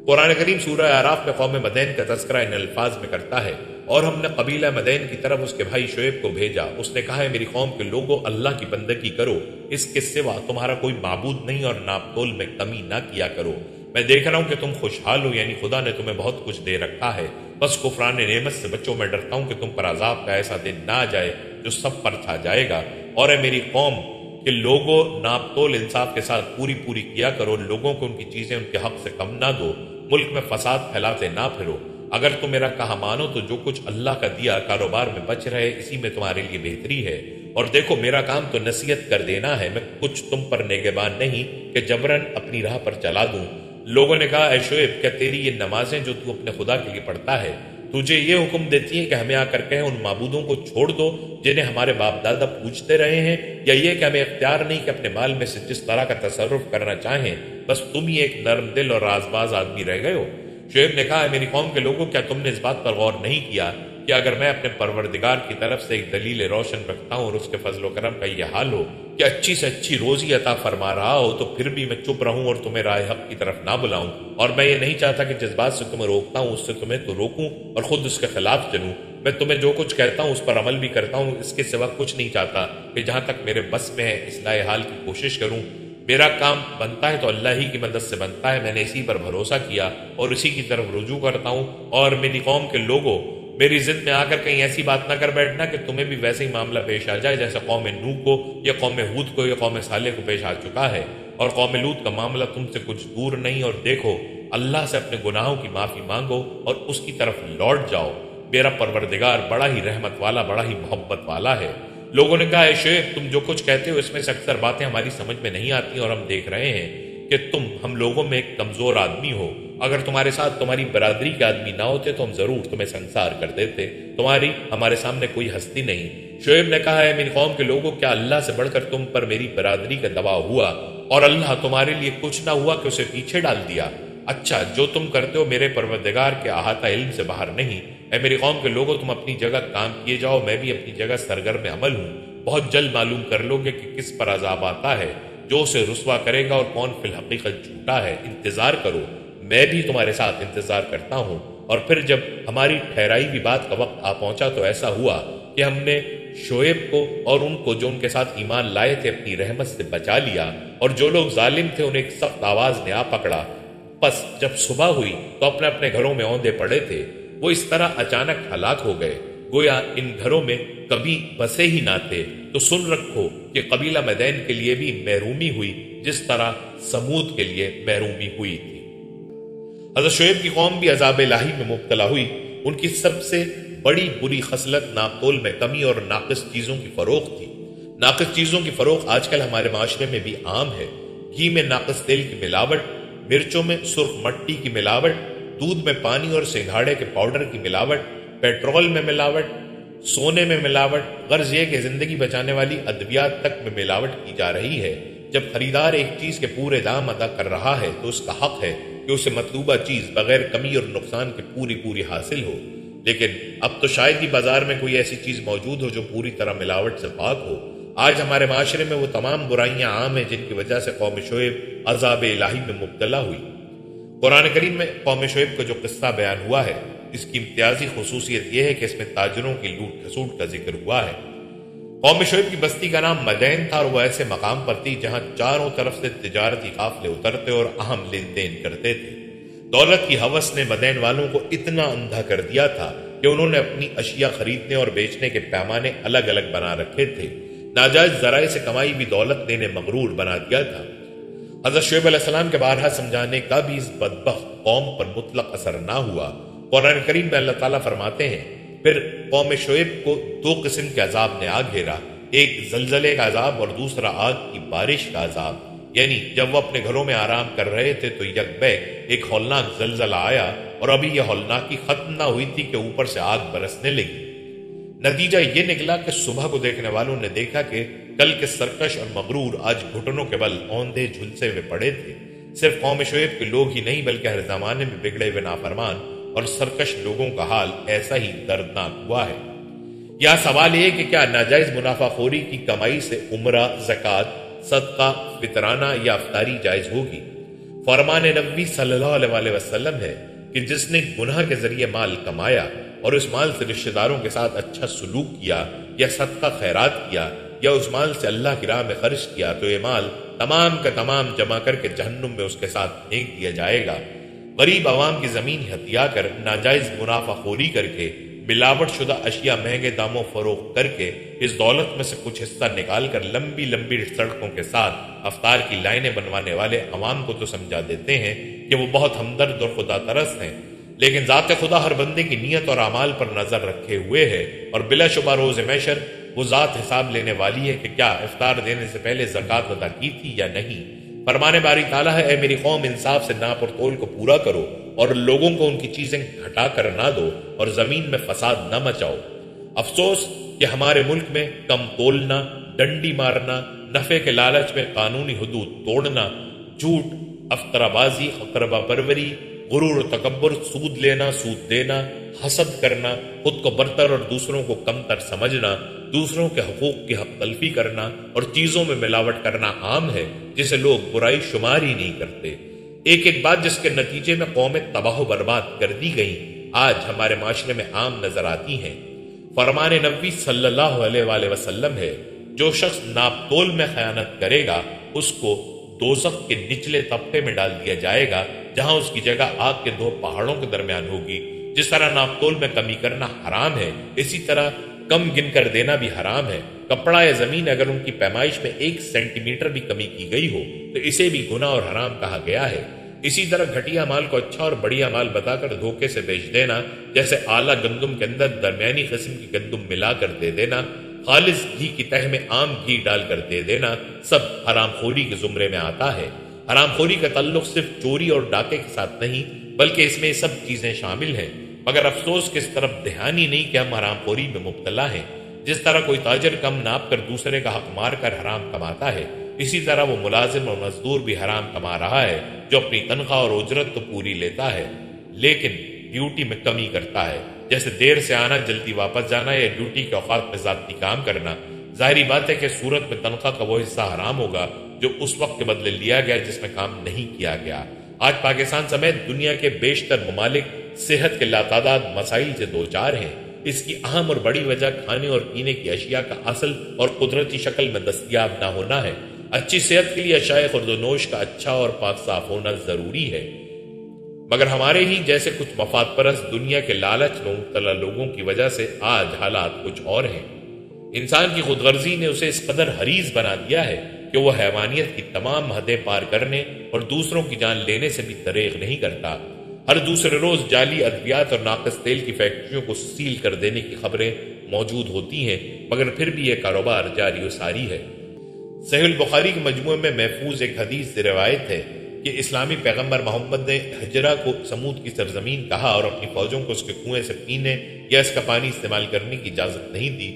قرآن کریم سورہ اعراف میں قوم مدین کا تذکرہ ان الفاظ میں کرتا ہے، اور ہم نے قبیلہ مدین کی طرف اس کے بھائی شعیب کو بھیجا۔ اس نے کہا ہے میری قوم کے لوگوں، اللہ کی بندگی کرو، اس کے سوا تمہارا کوئی معبود نہیں، اور ناپ تول میں کمی نہ کیا کرو۔ میں دیکھ رہا ہوں کہ تم خوشحال ہو، یعنی خدا نے تمہیں بہت کچھ دے رکھا ہے، بس کفران نعمت سے بچو۔ میں ڈرتا ہوں کہ تم پر عذاب کا ایسا دن نہ آ جائے جو سب پر چھا جائے گا۔ اور اے میری قوم کہ لوگوں، ناپ تول انصاف کے ساتھ پوری کیا کرو، لوگوں کو ان کی چیزیں ان کے حق سے کم نہ دو، ملک میں فساد پھیلاتے نہ پھرو۔ اگر تم میرا کہا مانو تو جو کچھ اللہ کا دیا کاروبار میں بچ رہے، اسی میں تمہارے لیے بہتری ہے، اور دیکھو میرا کام تو نصیحت کر دینا ہے، میں کچھ تم پر نگہبان نہیں کہ جبرن اپنی راہ پر چلا دوں۔ لوگوں نے کہا اے شعیب، کیا تیری یہ نمازیں جو تو اپنے خدا کے لیے پڑھتا ہے تجھے یہ حکم دیتی ہیں کہ ہمیں آ کر کہیں ان معبودوں کو چھوڑ دو جنہیں ہمارے باپ دادا پوجتے رہے ہیں، یا یہ کہ ہمیں اختیار نہیں کہ اپنے مال میں سے جس طرح کا تصرف کرنا چاہیں، بس تم ہی ایک نرم دل اور رازباز آدمی رہ گئے ہو؟ شعیب نے کہا میری قوم کے لوگوں، کیا تم نے اس بات پر غور نہیں کیا کہ اگر میں اپنے پروردگار کی طرف سے ایک دلیل روشن رکھتا ہوں اور اس کے فضل و کرم کا یہ حال ہو کہ اچھی سے اچھی روزی عطا فرما رہا ہو، تو پھر بھی میں چپ رہوں اور تمہیں راہ حق کی طرف نہ بلاؤں؟ اور میں یہ نہیں چاہتا کہ جس بات سے تمہیں روکتا ہوں اس سے تمہیں تو روکوں اور خود اس کے خلاف چلوں۔ میں تمہیں جو کچھ کہتا ہوں اس پر عمل بھی کرتا ہوں، اس کے سوا کچھ نہیں چاہتا کہ جہاں تک میرے بس میں ہے اصلاح حال کی کوشش کروں۔ میرا کام بنتا ہے تو اللہ ہی کی مدد سے بنتا ہے، میں نے اسی پر بھروسہ کیا اور اسی کی طرف رجوع کرتا ہوں۔ اور میری قوم کے لوگوں، میری ضد میں آ کر کہیں ایسی بات نہ کر بیٹھنا کہ تمہیں بھی ویسے ہی معاملہ پیش آ جائے جیسے قوم نوح کو یا قوم ہود کو یا قوم صالح کو پیش آ چکا ہے۔ اور قوم لوط کا معاملہ تم سے کچھ دور نہیں، اور دیکھو اللہ سے اپنے گناہوں کی معافی مانگو اور اس کی طرف لوٹ جاؤ، میرا پروردگار بڑا ہی رحمت والا، بڑا ہی محبت والا ہے۔ لوگوں نے کہا اے شعیب، تم جو کچھ کہتے ہو اس میں سے اکثر باتیں ہماری سمجھ میں نہیں آتی، اور ہم دیکھ رہے ہیں کہ تم ہم لوگوں میں ایک کمزور آدمی ہو۔ اگر تمہارے ساتھ تمہاری برادری کے آدمی نہ ہوتے تو ہم ضرور تمہیں سنسار کر دیتے، تمہاری ہمارے سامنے کوئی ہستی نہیں۔ شعیب نے کہا ہے میری قوم کے لوگوں، کیا اللہ سے بڑھ کر تم پر میری برادری کا دباؤ ہوا اور اللہ تمہارے لیے کچھ نہ ہوا کہ اسے پیچھے ڈال دیا؟ اچھا، جو تم کرتے ہو میرے پروردگار کے احاطہ علم سے باہر نہیں۔ اے میری قوم کے لوگوں، تم اپنی جگہ کام کیے جاؤ، میں بھی اپنی جگہ سرگرم عمل ہوں۔ بہت جلد معلوم کر لو گے کہ کس پر عذاب آتا ہے، جو اسے رسوا کرے گا اور کون فی الحقیقت جھوٹا ہے۔ انتظار کرو، میں بھی تمہارے ساتھ انتظار کرتا ہوں۔ اور پھر جب ہماری ٹھہرائی ہوئی بات کا وقت آ پہنچا تو ایسا ہوا کہ ہم نے شعیب کو اور ان کو جو ان کے ساتھ ایمان لائے تھے اپنی رحمت سے بچا لیا، اور جو لوگ ظالم تھے انہیں ایک سخت آواز نے آ پکڑا۔ پس جب صبح ہوئی تو اپنے اپنے گھروں میں اوندے پڑے تھے۔ وہ اس طرح اچانک ہلاک ہو گئے گویا ان گھروں میں کبھی بسے ہی نہ تھے۔ تو سن رکھو کہ قبیلہ مدین کے لیے بھی محرومی ہوئی جس طرح سمود کے لیے محرومی ہوئی تھی۔ حضرت شعیب کی قوم بھی عذاب الہی میں مبتلا ہوئی۔ ان کی سب سے بڑی بری خصلت ناپتول میں کمی اور ناقص چیزوں کی فروخت تھی۔ ناقص چیزوں کی فروخت آج کل ہمارے معاشرے میں بھی عام ہے۔ گھی میں ناقص تیل کی ملاوٹ، مرچوں میں سرخ مٹی کی ملاوٹ، دودھ میں پانی اور سنگھاڑے کے پاؤڈر کی ملاوٹ، پیٹرول میں ملاوٹ، سونے میں ملاوٹ، غرض یہ کہ زندگی بچانے والی ادویات تک میں ملاوٹ کی جا رہی ہے۔ جب خریدار ایک چیز کے پورے دام ادا کر رہا ہے تو اس کا حق ہے کہ اسے مطلوبہ چیز بغیر کمی اور نقصان کے پوری حاصل ہو۔ لیکن اب تو شاید ہی بازار میں کوئی ایسی چیز موجود ہو جو پوری طرح ملاوٹ سے پاک ہو۔ آج ہمارے معاشرے میں وہ تمام برائیاں عام ہیں جن کی وجہ سے قوم شعیب عذاب الہی میں مبتلا ہوئی۔ قرآن کریم میں قوم شعیب کا جو قصہ بیان ہوا ہے اس کی امتیازی خصوصیت یہ ہے کہ اس میں تاجروں کی لوٹ کھسوٹ کا ذکر ہوا ہے۔ قوم شعیب کی بستی کا نام مدین تھا اور وہ ایسے مقام پر تھی جہاں چاروں طرف سے تجارتی قافلے اترتے اور اہم لین دین کرتے تھے۔ دولت کی ہوس نے مدین والوں کو اتنا اندھا کر دیا تھا کہ انہوں نے اپنی اشیاء خریدنے اور بیچنے کے پیمانے الگ الگ بنا رکھے تھے۔ ناجائز ذرائع سے کمائی بھی دولت نے مغرور بنا دیا تھا۔ حضرت شعیب علیہ السلام کے بارہا سمجھانے کا بھی اس بدبخت قوم پر مطلق اثر نہ ہوا۔ قرآن کریم میں اللہ تعالیٰ فرماتے ہیں پھر قوم شعیب کو دو قسم کے عذاب نے آ گھیرا، ایک زلزلے کا عذاب اور دوسرا آگ کی بارش کا عذاب۔ یعنی جب وہ اپنے گھروں میں آرام کر رہے تھے تو یک بیک ایک ہولناک زلزلہ آیا اور ابھی یہ ہولناکی ختم نہ ہوئی تھی کہ اوپر سے آگ برسنے لگی۔ نتیجہ یہ نکلا کہ صبح کو دیکھنے والوں نے دیکھا کہ کل کے سرکش اور مغرور آج گھٹنوں کے بل اوندھے جھلسے ہوئے پڑے تھے۔ صرف قوم شعیب کے لوگ ہی نہیں بلکہ ہر زمانے میں بگڑے ہوئے نافرمان اور سرکش لوگوں کا حال ایسا ہی دردناک ہوا ہے۔ یہاں سوال یہ کہ کیا ناجائز منافع خوری کی کمائی سے عمرہ، زکوٰۃ، صدقہ، فطرانہ یا افطاری جائز ہوگی؟ فرمان نبوی صلی اللہ علیہ وسلم ہے کہ جس نے گناہ کے ذریعے مال کمایا اور اس مال سے رشتہ داروں کے ساتھ اچھا سلوک کیا یا صدقہ خیرات کیا یا اس مال سے اللہ کی راہ میں خرچ کیا تو یہ مال تمام کا تمام جمع کر کے جہنم میں اس کے ساتھ پھینک دیا جائے گا۔ غریب عوام کی زمین ہتھیا کر ناجائز منافع خوری کر کے ملاوٹ شدہ اشیاء مہنگے داموں فروخت کر کے اس دولت میں سے کچھ حصہ نکال کر لمبی لمبی سڑکوں کے ساتھ افطار کی لائنیں بنوانے والے عوام کو تو سمجھا دیتے ہیں کہ وہ بہت ہمدرد اور خدا ترس ہیں، لیکن ذات خدا ہر بندے کی نیت اور اعمال پر نظر رکھے ہوئے ہے اور بلا شبہ روز محشر وہ ذات حساب لینے والی ہے کہ کیا افطار دینے سے پہلے زکوٰۃ ادا کی تھی یا نہیں۔ فرمانے باری تعالیٰ ہے، اے میری قوم، انصاف سے ناپ اور تول کو پورا کرو اور لوگوں کو ان کی چیزیں گھٹا کر نہ دو اور زمین میں فساد نہ مچاؤ۔ افسوس کہ ہمارے ملک میں کم تولنا، ڈنڈی مارنا، نفع کے لالچ میں قانونی حدود توڑنا، جھوٹ، افطرہ بازی، اقربا پروری، غرور و تکبر، سود لینا، سود دینا، حسد کرنا، خود کو برتر اور دوسروں کو کمتر سمجھنا، دوسروں کے حقوق کی حق تلفی کرنا اور چیزوں میں ملاوٹ کرنا عام ہے، جسے لوگ برائی شمار ہی نہیں کرتے۔ ایک ایک بات جس کے نتیجے میں قومیں تباہ و برباد کر دی گئیں، آج ہمارے معاشرے میں عام نظر آتی ہیں۔ فرمان نبوی صلی اللہ علیہ وآلہ وسلم ہے، جو شخص ناپ تول میں خیانت کرے گا اس کو دوزخ کے نچلے طبقے میں ڈال دیا جائے گا، جہاں اس کی جگہ آگ کے دو پہاڑوں کے درمیان ہوگی۔ جس طرح ناپ تول میں کمی کرنا حرام ہے، اسی طرح کم گن کر دینا بھی حرام ہے۔ کپڑا یا زمین اگر ان کی پیمائش میں 1 سینٹی میٹر بھی کمی کی گئی ہو تو اسے بھی گناہ اور حرام کہا گیا ہے۔ اسی طرح گھٹیا مال کو اچھا اور بڑھیا مال بتا کر دھوکے سے بیچ دینا، جیسے اعلیٰ گندم کے اندر درمیانی قسم کی گندم ملا کر دے دینا، خالص گھی کی تہ میں عام گھی ڈال کر دے دینا، سب حرام خوری کے زمرے میں آتا ہے۔ حرام خوری کا تعلق صرف چوری اور ڈاکے کے ساتھ نہیں بلکہ اس میں سب چیزیں شامل ہیں، مگر افسوس کہ اس طرف دھیان ہی نہیں کہ ہم حرام خوری میں مبتلا ہیں۔ جس طرح کوئی تاجر کم ناپ کر دوسرے کا حق مار کر حرام کماتا ہے، اسی طرح وہ ملازم اور مزدور بھی حرام کما رہا ہے، جو اپنی تنخواہ اور اجرت تو پوری لیتا ہے لیکن ڈیوٹی میں کمی کرتا ہے، جیسے دیر سے آنا، جلدی واپس جانا یا ڈیوٹی کے اوقات میں زیادتی کام کرنا۔ ظاہری بات ہے کہ صورت میں تنخواہ کا وہ حصہ حرام ہوگا جو اس وقت کے بدلے لیا گیا جس میں کام نہیں کیا گیا۔ آج پاکستان سمیت دنیا کے بیشتر ممالک صحت کے لاتعداد مسائل سے دوچار ہیں۔ اس کی اہم اور بڑی وجہ کھانے اور پینے کی اشیاء کا اصل اور قدرتی شکل میں دستیاب نہ ہونا ہے۔ اچھی صحت کے لیے اشیاء خورد و نوش کا اچھا اور پاک صاف ہونا ضروری ہے، مگر ہمارے ہی جیسے کچھ مفاد پرست دنیا کے لالچ میں مبتلا لوگوں کی وجہ سے آج حالات کچھ اور ہیں۔ انسان کی خود غرضی نے اسے اس قدر حریص بنا دیا ہے کہ وہ حیوانیت کی تمام حدیں پار کرنے اور دوسروں کی جان لینے سے بھی دریغ نہیں کرتا۔ ہر دوسرے روز جعلی ادویات اور ناقص تیل کی فیکٹریوں کو سیل کر دینے کی خبریں موجود ہوتی ہیں، مگر پھر بھی یہ کاروبار جاری و ساری ہے۔ صحیح البخاری کے مجموعے میں محفوظ ایک حدیث سے روایت ہے کہ اسلامی پیغمبر محمد نے ہجرہ کو سمود کی سرزمین کہا اور اپنی فوجوں کو اس کے کنویں سے پینے یا اس کا پانی استعمال کرنے کی اجازت نہیں دی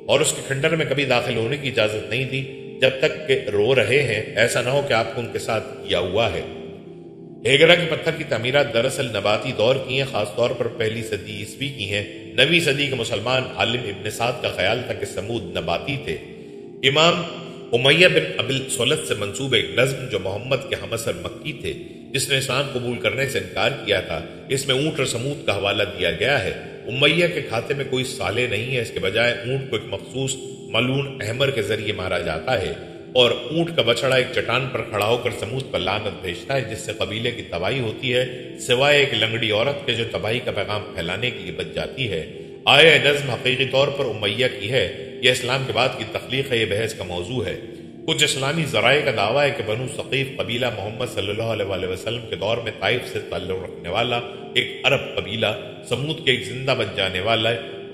اور اس کے کھنڈر میں کبھی داخل ہونے کی اجازت نہیں دی جب تک کہ رو رہے ہیں، ایسا نہ ہو کہ آپ کو ان کے ساتھ کیا ہوا ہے۔ ہیگرا کے پتھر کی تعمیرات دراصل نباتی دور کی ہیں، خاص طور پر پہلی صدی عیسوی کی ہیں۔ 9ویں صدی کے مسلمان عالم ابن سعد کا خیال تھا کہ سمود نباتی تھے۔ امام امیہ بن ابی سلط سے منسوب ایک نظم جو محمد کے ہمسر مکی تھے، جس نے اسلام قبول کرنے سے انکار کیا تھا، اس میں اونٹ اور سمود کا حوالہ دیا گیا ہے۔ امیہ کے کھاتے میں کوئی صالح نہیں ہے، اس کے بجائے اونٹ کو ایک مخصوص ملعون احمر کے ذریعے مارا جاتا ہے اور اونٹ کا بچڑا ایک چٹان پر کھڑا ہو کر سمود پر لعنت بھیجتا ہے، جس سے قبیلے کی تباہی ہوتی ہے، سوائے ایک لنگڑی عورت کے جو تباہی کا پیغام پھیلانے کے لیے بچ جاتی ہے۔ آیا نظم حقیقی طور پر امیہ کی ہے یا اسلام کے بعد کی تخلیق ہے، یہ بحث کا موضوع ہے۔ کچھ اسلامی ذرائع کا دعویٰ ہے کہ بنو ثقیف قبیلہ محمد صلی اللہ علیہ وسلم کے دور میں طائف سے تعلق رکھنے والا ایک عرب قبیلہ سمود کے ایک زندہ بن جانے والا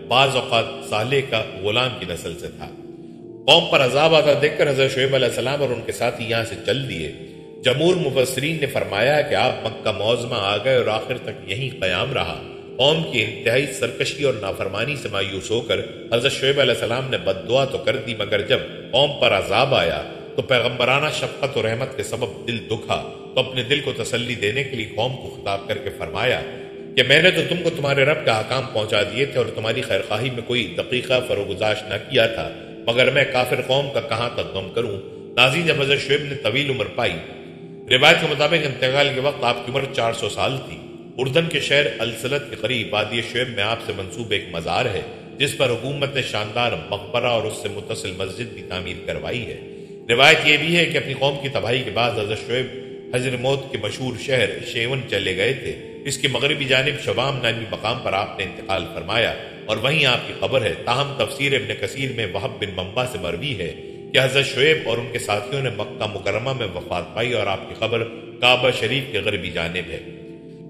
بعض اوقات صالح کا غلام کی نسل سے تھا۔ قوم پر عذاب آتا دیکھ کر حضرت شعیب علیہ السلام اور ان کے ساتھی یہاں سے چل دیے۔ جمہور مفسرین نے فرمایا ہے کہ آپ مکہ معظمہ آ گئے اور آخر تک یہیں قیام رہا۔ قوم کی انتہائی سرکشی اور نافرمانی سے مایوس ہو کر حضرت شعیب علیہ السلام نے بد دعا تو کر دی، مگر جب قوم پر عذاب آیا تو پیغمبرانہ شفقت و رحمت کے سبب دل دکھا تو اپنے دل کو تسلی دینے کے لیے قوم کو خطاب کر کے فرمایا کہ میں نے تو تم کو تمہارے رب کا احکام پہنچا دیے تھے اور تمہاری خیرخواہی میں کوئی دقیقہ فروگزاش نہ کیا تھا، مگر میں کافر قوم کا کہاں تک غم کروں۔ ناظرین، جب حضرت شعیب نے طویل عمر پائی، روایت کے مطابق انتقال کے وقت آپ کی عمر 400 سال تھی۔ اردن کے شہر السلط کے قریب وادی شعیب میں آپ سے منسوب ایک مزار ہے جس پر حکومت نے شاندار مقبرہ اور اس سے متصل مسجد بھی تعمیر کروائی ہے۔ روایت یہ بھی ہے کہ اپنی قوم کی تباہی کے بعد حضرت شعیب حضرموت کے مشہور شہر شیون چلے گئے تھے۔ اس کی مغربی جانب شبام نامی مقام پر آپ نے انتقال فرمایا اور وہیں آپ کی قبر ہے۔ تاہم تفسیر ابن کثیر میں وہب بن منبع سے مروی ہے کہ حضرت شعیب اور ان کے ساتھیوں نے مکہ مکرمہ میں وفات پائی اور آپ کی قبر کعبہ شریف کے غربی جانب ہے۔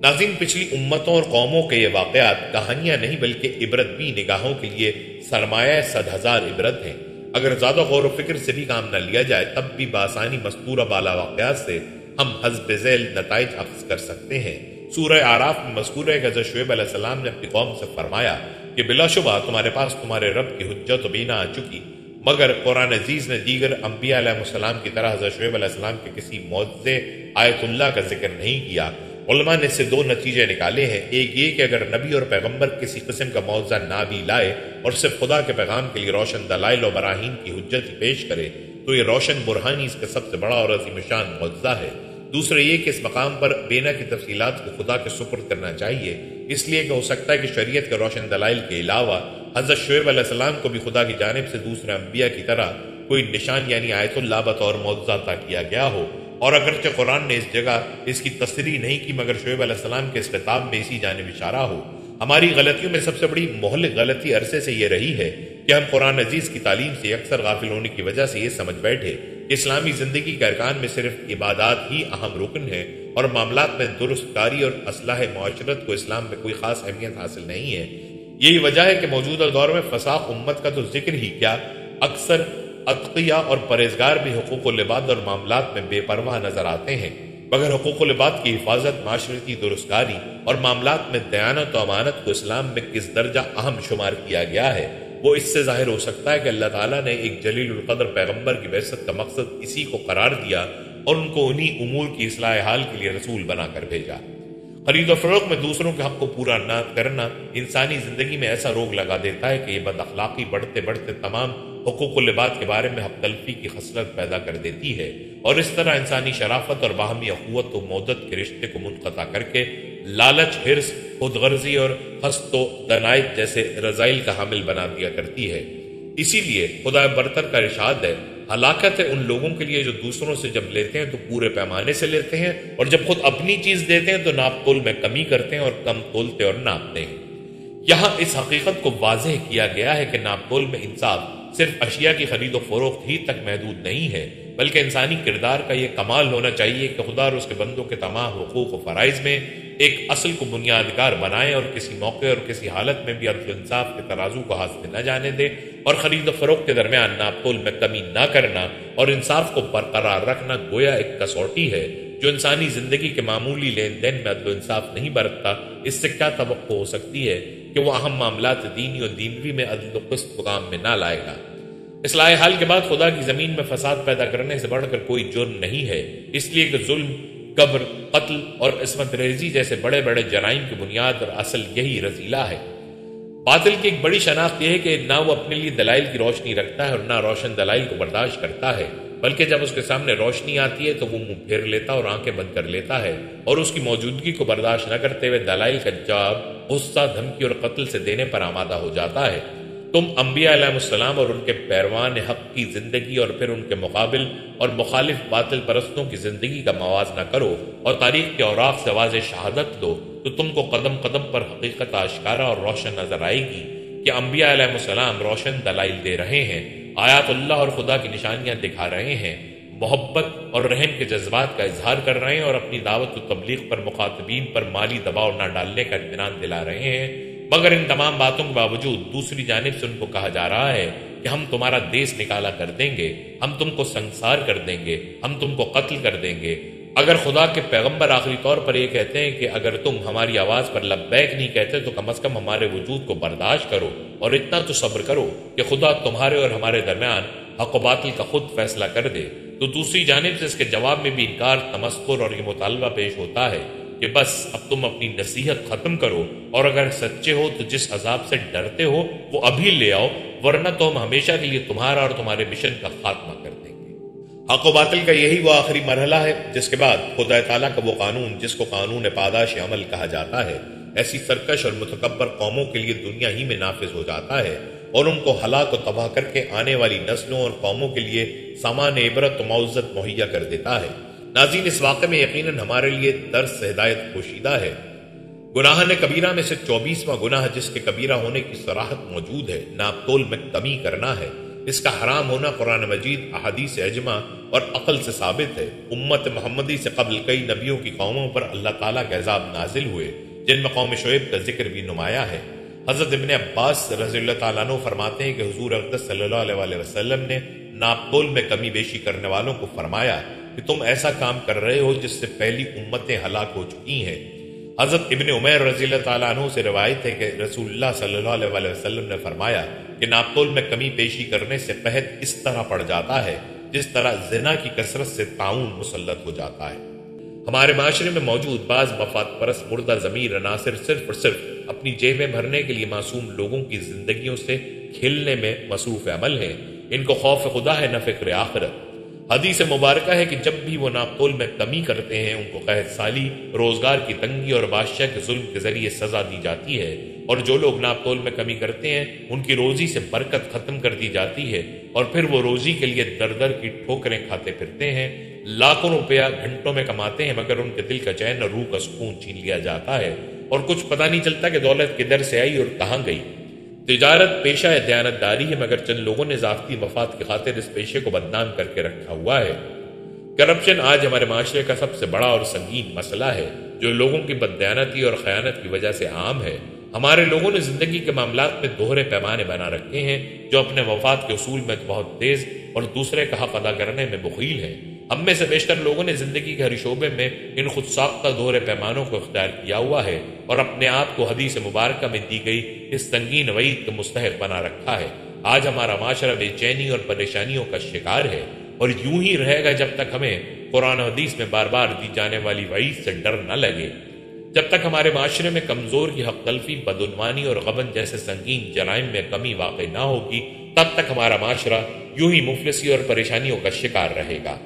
ناظرین، پچھلی امتوں اور قوموں کے یہ واقعات کہانیاں نہیں بلکہ عبرت بھی نگاہوں کے لیے سرمایہ 100,000 عبرت ہیں۔ اگر زیادہ غور و فکر سے بھی کام نہ لیا جائے تب بھی بآسانی مذکورہ بالا واقعات سے ہم حسب ذیل نتائج اخذ کر سکتے ہیں۔ سورہ اعراف میں مذکور ہے کہ حضرت شعیب علیہ السلام نے اپنی قوم سے فرمایا کہ بلا شبہ تمہارے پاس تمہارے رب کی حجت و بینہ آ چکی، مگر قرآن عزیز نے دیگر انبیاء علیہ السلام کی طرح حضرت شعیب علیہ السلام کے کسی معجزے آیت اللہ کا ذکر نہیں کیا۔ علماء نے اس سے 2 نتیجے نکالے ہیں۔ ایک یہ کہ اگر نبی اور پیغمبر کسی قسم کا معجزہ نہ بھی لائے اور صرف خدا کے پیغام کے لیے روشن دلائل و براہین کی حجت ہی پیش کرے تو یہ روشن برہانی اس کا سب سے بڑا اور عظیم شان معجزہ ہے۔ دوسرا یہ کہ اس مقام پر بینا کی تفصیلات کو خدا کے سپرد کرنا چاہیے، اس لیے کہ ہو سکتا ہے کہ شریعت کے روشن دلائل کے علاوہ حضرت شعیب علیہ السلام کو بھی خدا کی جانب سے دوسرے انبیاء کی طرح کوئی نشان یعنی آیت اللہ بطور معجزہ عطا کیا گیا ہو۔ اور اگرچہ قرآن نے اس جگہ اس کی تصریح نہیں کی مگر شعیب علیہ السلام کے اس خطاب میں اسی جانب اشارہ ہو۔ ہماری غلطیوں میں سب سے بڑی مہلک غلطی عرصے سے یہ رہی ہے کہ ہم قرآن عزیز کی تعلیم سے اکثر غافل ہونے کی وجہ سے یہ سمجھ بیٹھے کہ اسلامی زندگی کے ارکان میں صرف عبادات ہی اہم رکن ہے اور معاملات میں درست کاری اور اصلاح معاشرت کو اسلام میں کوئی خاص اہمیت حاصل نہیں ہے۔ یہی وجہ ہے کہ موجودہ دور میں فساق امت کا تو ذکر ہی کیا، اکثر اتقیاء اور پرہیزگار بھی حقوق العباد اور معاملات میں بے پرواہ نظر آتے ہیں، مگر حقوق العباد کی حفاظت، معاشرتی درستکاری اور معاملات میں دیانت و امانت کو اسلام میں کس درجہ اہم شمار کیا گیا ہے وہ اس سے ظاہر ہو سکتا ہے کہ اللہ تعالیٰ نے ایک جلیل القدر پیغمبر کی بعثت کا مقصد اسی کو قرار دیا اور ان کو انہی امور کی اصلاح حال کے لیے رسول بنا کر بھیجا۔ خرید و فروخت میں دوسروں کے حق کو پورا نہ کرنا انسانی زندگی میں ایسا روگ لگا دیتا ہے کہ یہ بد اخلاقی بڑھتے بڑھتے تمام حقوق العباد کے بارے میں حق تلفی کی خصلت پیدا کر دیتی ہے اور اس طرح انسانی شرافت اور باہمی اخوت و مودت کے رشتے کو منقطع کر کے لالچ، حرص، خود غرضی اور حسد و دنائت جیسے رذائل کا حامل بنا دیا کرتی ہے۔ اسی لیے خدا برتر کا ارشاد ہے، ہلاکت ہے ان لوگوں کے لیے جو دوسروں سے جب لیتے ہیں تو پورے پیمانے سے لیتے ہیں اور جب خود اپنی چیز دیتے ہیں تو ناپ تول میں کمی کرتے ہیں اور کم تولتے اور ناپتے ہیں۔ یہاں اس حقیقت کو واضح کیا گیا ہے کہ ناپ تول میں انصاف صرف اشیاء کی خرید و فروخت ہی تک محدود نہیں ہے بلکہ انسانی کردار کا یہ کمال ہونا چاہیے کہ خدا اور اس کے بندوں کے تمام حقوق و فرائض میں ایک اصل کو بنیادگار بنائے اور کسی موقع اور کسی حالت میں بھی عدل و انصاف کے ترازو کو ہاتھ سے نہ جانے دے اور خرید و فروخت کے درمیان ناپ تول میں کمی نہ کرنا اور انصاف کو برقرار رکھنا گویا ایک کسوٹی ہے۔ جو انسانی زندگی کے معمولی لین دین میں عدل و انصاف نہیں برتتا اس سے کیا توقع ہو سکتی ہے کہ وہ اہم معاملات دینی اور دینوی میں عدل و قسط کو کام میں نہ لائے گا۔ اصلاح حال کے بعد خدا کی زمین میں فساد پیدا کرنے سے بڑھ کر کوئی جرم نہیں ہے، اس لیے کہ ظلم، قبر، قتل اور عصمت ریزی جیسے بڑے بڑے جرائم کی بنیاد اور اصل یہی رذیلہ ہے۔ باطل کی ایک بڑی شناخت یہ ہے کہ نہ وہ اپنے لیے دلائل کی روشنی رکھتا ہے اور نہ روشن دلائل کو برداشت کرتا ہے، بلکہ جب اس کے سامنے روشنی آتی ہے تو وہ منہ پھیر لیتا اور آنکھیں بند کر لیتا ہے اور اس کی موجودگی کو برداشت نہ کرتے ہوئے دلائل کا جواب غصہ، دھمکی اور قتل سے دینے پر آمادہ ہو جاتا ہے۔ تم انبیاء علیہ السلام اور ان کے پیروان حق کی زندگی اور پھر ان کے مقابل اور مخالف باطل پرستوں کی زندگی کا موازنہ کرو اور تاریخ کے اوراق سے واضح شہادت دو تو تم کو قدم قدم پر حقیقت آشکارا اور روشن نظر آئے گی کہ انبیاء علیہ السلام روشن دلائل دے رہے ہیں، آیات اللہ اور خدا کی نشانیاں دکھا رہے ہیں، محبت اور رحم کے جذبات کا اظہار کر رہے ہیں اور اپنی دعوت و تبلیغ پر مخاطبین پر مالی دباؤ نہ ڈالنے کا اطمینان دلا رہے ہیں، مگر ان تمام باتوں کے باوجود دوسری جانب سے ان کو کہا جا رہا ہے کہ ہم تمہارا دیس نکالا کر دیں گے، ہم تم کو سنسار کر دیں گے، ہم تم کو قتل کر دیں گے۔ اگر خدا کے پیغمبر آخری طور پر یہ کہتے ہیں کہ اگر تم ہماری آواز پر لبیک نہیں کہتے تو کم از کم ہمارے وجود کو برداشت کرو اور اتنا تو صبر کرو کہ خدا تمہارے اور ہمارے درمیان حق و باطل کا خود فیصلہ کر دے، تو دوسری جانب سے اس کے جواب میں بھی انکار، تمسخر اور یہ مطالبہ پیش ہوتا ہے کہ بس اب تم اپنی نصیحت ختم کرو اور اگر سچے ہو تو جس عذاب سے ڈرتے ہو وہ ابھی لے آؤ، ورنہ تو ہم ہمیشہ کے لیے تمہارا اور تمہارے مشن کا خاتمہ کر دیں گے۔ حق و باطل کا یہی وہ آخری مرحلہ ہے جس کے بعد خدا تعالیٰ کا وہ قانون جس کو قانون پاداش عمل کہا جاتا ہے ایسی سرکش اور متکبر قوموں کے لیے دنیا ہی میں نافذ ہو جاتا ہے اور ان کو ہلاک و تباہ کر کے آنے والی نسلوں اور قوموں کے لیے سامان عبرت و معزت مہیا کر دیتا ہے۔ ناظرین، اس واقعے میں یقیناً ہمارے لیے درس ہدایت پوشیدہ ہے۔ گناہ کبیرہ میں سے 24واں گناہ جس کے کبیرہ ہونے کی صراحت موجود ہے، ناپ تول میں کمی کرنا ہے۔ اس کا حرام ہونا قرآن مجید، احادیث اجماع اور عقل سے ثابت ہے۔ امت محمدی سے قبل کئی نبیوں کی قوموں پر اللہ تعالیٰ کے عذاب نازل ہوئے، جن میں قوم شعیب کا ذکر بھی نمایاں ہے۔ حضرت ابن عباس رضی اللہ تعالیٰ عنہ فرماتے ہیں کہ حضور اقدس صلی اللہ علیہ وسلم نے ناپ تول میں کمی بیشی کرنے والوں کو فرمایا کہ تم ایسا کام کر رہے ہو جس سے پہلی امتیں ہلاک ہو چکی ہیں۔ حضرت ابن عمر رضی اللہ تعالیٰ عنہ سے روایت ہے کہ رسول اللہ صلی اللہ علیہ وسلم نے فرمایا کہ ناپ تول میں کمی بیشی کرنے سے قحط اس طرح پڑ جاتا ہے جس طرح زنا کی کثرت سے طاعون مسلط ہو جاتا ہے۔ ہمارے معاشرے میں موجود بعض مفاد پرست مردہ ضمیر عناصر صرف اور صرف اپنی جیبیں بھرنے کے لیے معصوم لوگوں کی زندگیوں سے کھیلنے میں مصروف عمل ہیں۔ ان کو خوف خدا ہے نہ فکر آخرت۔ حدیث مبارکہ ہے کہ جب بھی وہ ناپ تول میں کمی کرتے ہیں ان کو قحط سالی، روزگار کی تنگی اور بادشاہ کے ظلم کے ذریعے سزا دی جاتی ہے، اور جو لوگ ناپ تول میں کمی کرتے ہیں ان کی روزی سے برکت ختم کر دی جاتی ہے، اور پھر وہ روزی کے لیے در در کی ٹھوکریں کھاتے پھرتے ہیں، لاکھوں روپیہ گھنٹوں میں کماتے ہیں، مگر ان کے دل کا چین اور روح کا سکون چھین لیا جاتا ہے، اور کچھ پتہ نہیں چلتا کہ دولت کدھر سے آئی اور کہاں گئی۔ تجارت پیشہ دیانتداری ہے، مگر چند لوگوں نے ذاتی مفاد کی خاطر اس پیشے کو بدنام کر کے رکھا ہوا ہے۔ کرپشن آج ہمارے معاشرے کا سب سے بڑا اور سنگین مسئلہ ہے، جو لوگوں کی بددیانتی اور خیانت کی وجہ سے عام ہے۔ ہمارے لوگوں نے زندگی کے معاملات میں دوہرے پیمانے بنا رکھے ہیں، جو اپنے مفاد کے اصول میں بہت تیز اور دوسرے کا حق ادا کرنے میں بخیل ہیں۔ ہم میں سے بیشتر لوگوں نے زندگی کے ہر شعبے میں ان خود ساختہ دوہرے پیمانوں کو اختیار کیا ہوا ہے، اور اپنے آپ کو حدیث مبارکہ میں دی گئی اس سنگین وعید کا مستحق بنا رکھا ہے۔ آج ہمارا معاشرہ بے چینی اور پریشانیوں کا شکار ہے، اور یوں ہی رہے گا جب تک ہمیں قرآن و حدیث میں بار بار دی جانے والی وعید سے ڈر نہ لگے۔ جب تک ہمارے معاشرے میں کمزور کی حق تلفی، بدعنوانی اور غبن جیسے سنگین جرائم میں کمی واقع نہ ہوگی، تب تک ہمارا معاشرہ یوں ہی مفلسی اور پریشانیوں کا شکار رہے گا۔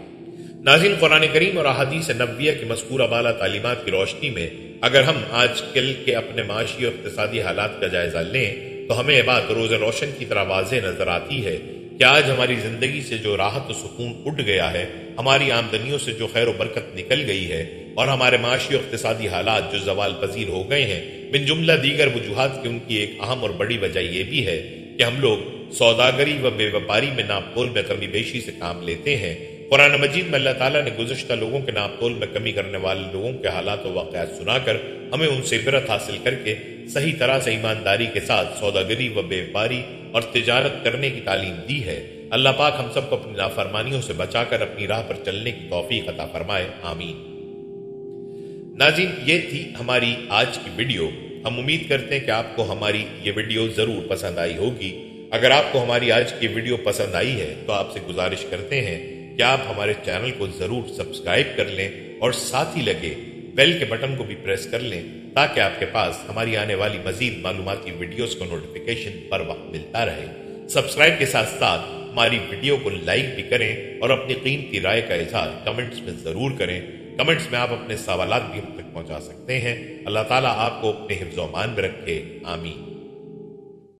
ناظرین، قرآن کریم اور احادیث نبویہ کی مذکورہ بالا تعلیمات کی روشنی میں اگر ہم آج کل کے اپنے معاشی اور اقتصادی حالات کا جائزہ لیں تو ہمیں یہ بات روز روشن کی طرح واضح نظر آتی ہے کہ آج ہماری زندگی سے جو راحت و سکون اٹھ گیا ہے، ہماری آمدنیوں سے جو خیر و برکت نکل گئی ہے، اور ہمارے معاشی و اقتصادی حالات جو زوال پذیر ہو گئے ہیں، من جملہ دیگر وجوہات کی ان کی ایک اہم اور بڑی وجہ یہ بھی ہے کہ ہم لوگ سوداگری و بے وپاری میں ناپ تول میں کمی بیشی سے کام لیتے ہیں۔ قرآن مجید میں اللہ تعالیٰ نے گزشتہ لوگوں کے ناپ تول میں کمی کرنے والے لوگوں کے حالات و واقعات سنا کر ہمیں ان سے عبرت حاصل کر کے صحیح طرح سے ایمانداری کے ساتھ سوداگری و بے وپاری اور تجارت کرنے کی تعلیم دی ہے۔ اللہ پاک ہم سب کو اپنی نافرمانیوں سے بچا کر اپنی راہ پر چلنے کی توفیق عطا فرمائے، آمین۔ ناظرین، یہ تھی ہماری آج کی ویڈیو۔ ہم امید کرتے ہیں کہ آپ کو ہماری یہ ویڈیو ضرور پسند آئی ہوگی۔ اگر آپ کو ہماری آج کی ویڈیو پسند آئی ہے تو آپ سے گزارش کرتے ہیں کہ آپ ہمارے چینل کو ضرور سبسکرائب کر لیں، اور ساتھ ہی لگے بیل کے بٹن کو بھی پریس کر لیں تاکہ آپ کے پاس ہماری آنے والی مزید معلوماتی ویڈیوز کو نوٹیفیکیشن پر وقت ملتا رہے۔ سبسکرائب کے ساتھ ساتھ ہماری ویڈیو کو لائک بھی کریں اور اپنی قیمتی رائے کا اظہار کمنٹس میں ضرور کریں۔ کمنٹس میں آپ اپنے سوالات بھی ہم تک پہنچا سکتے ہیں۔ اللہ تعالیٰ آپ کو اپنے حفظ و امان میں رکھے، آمین۔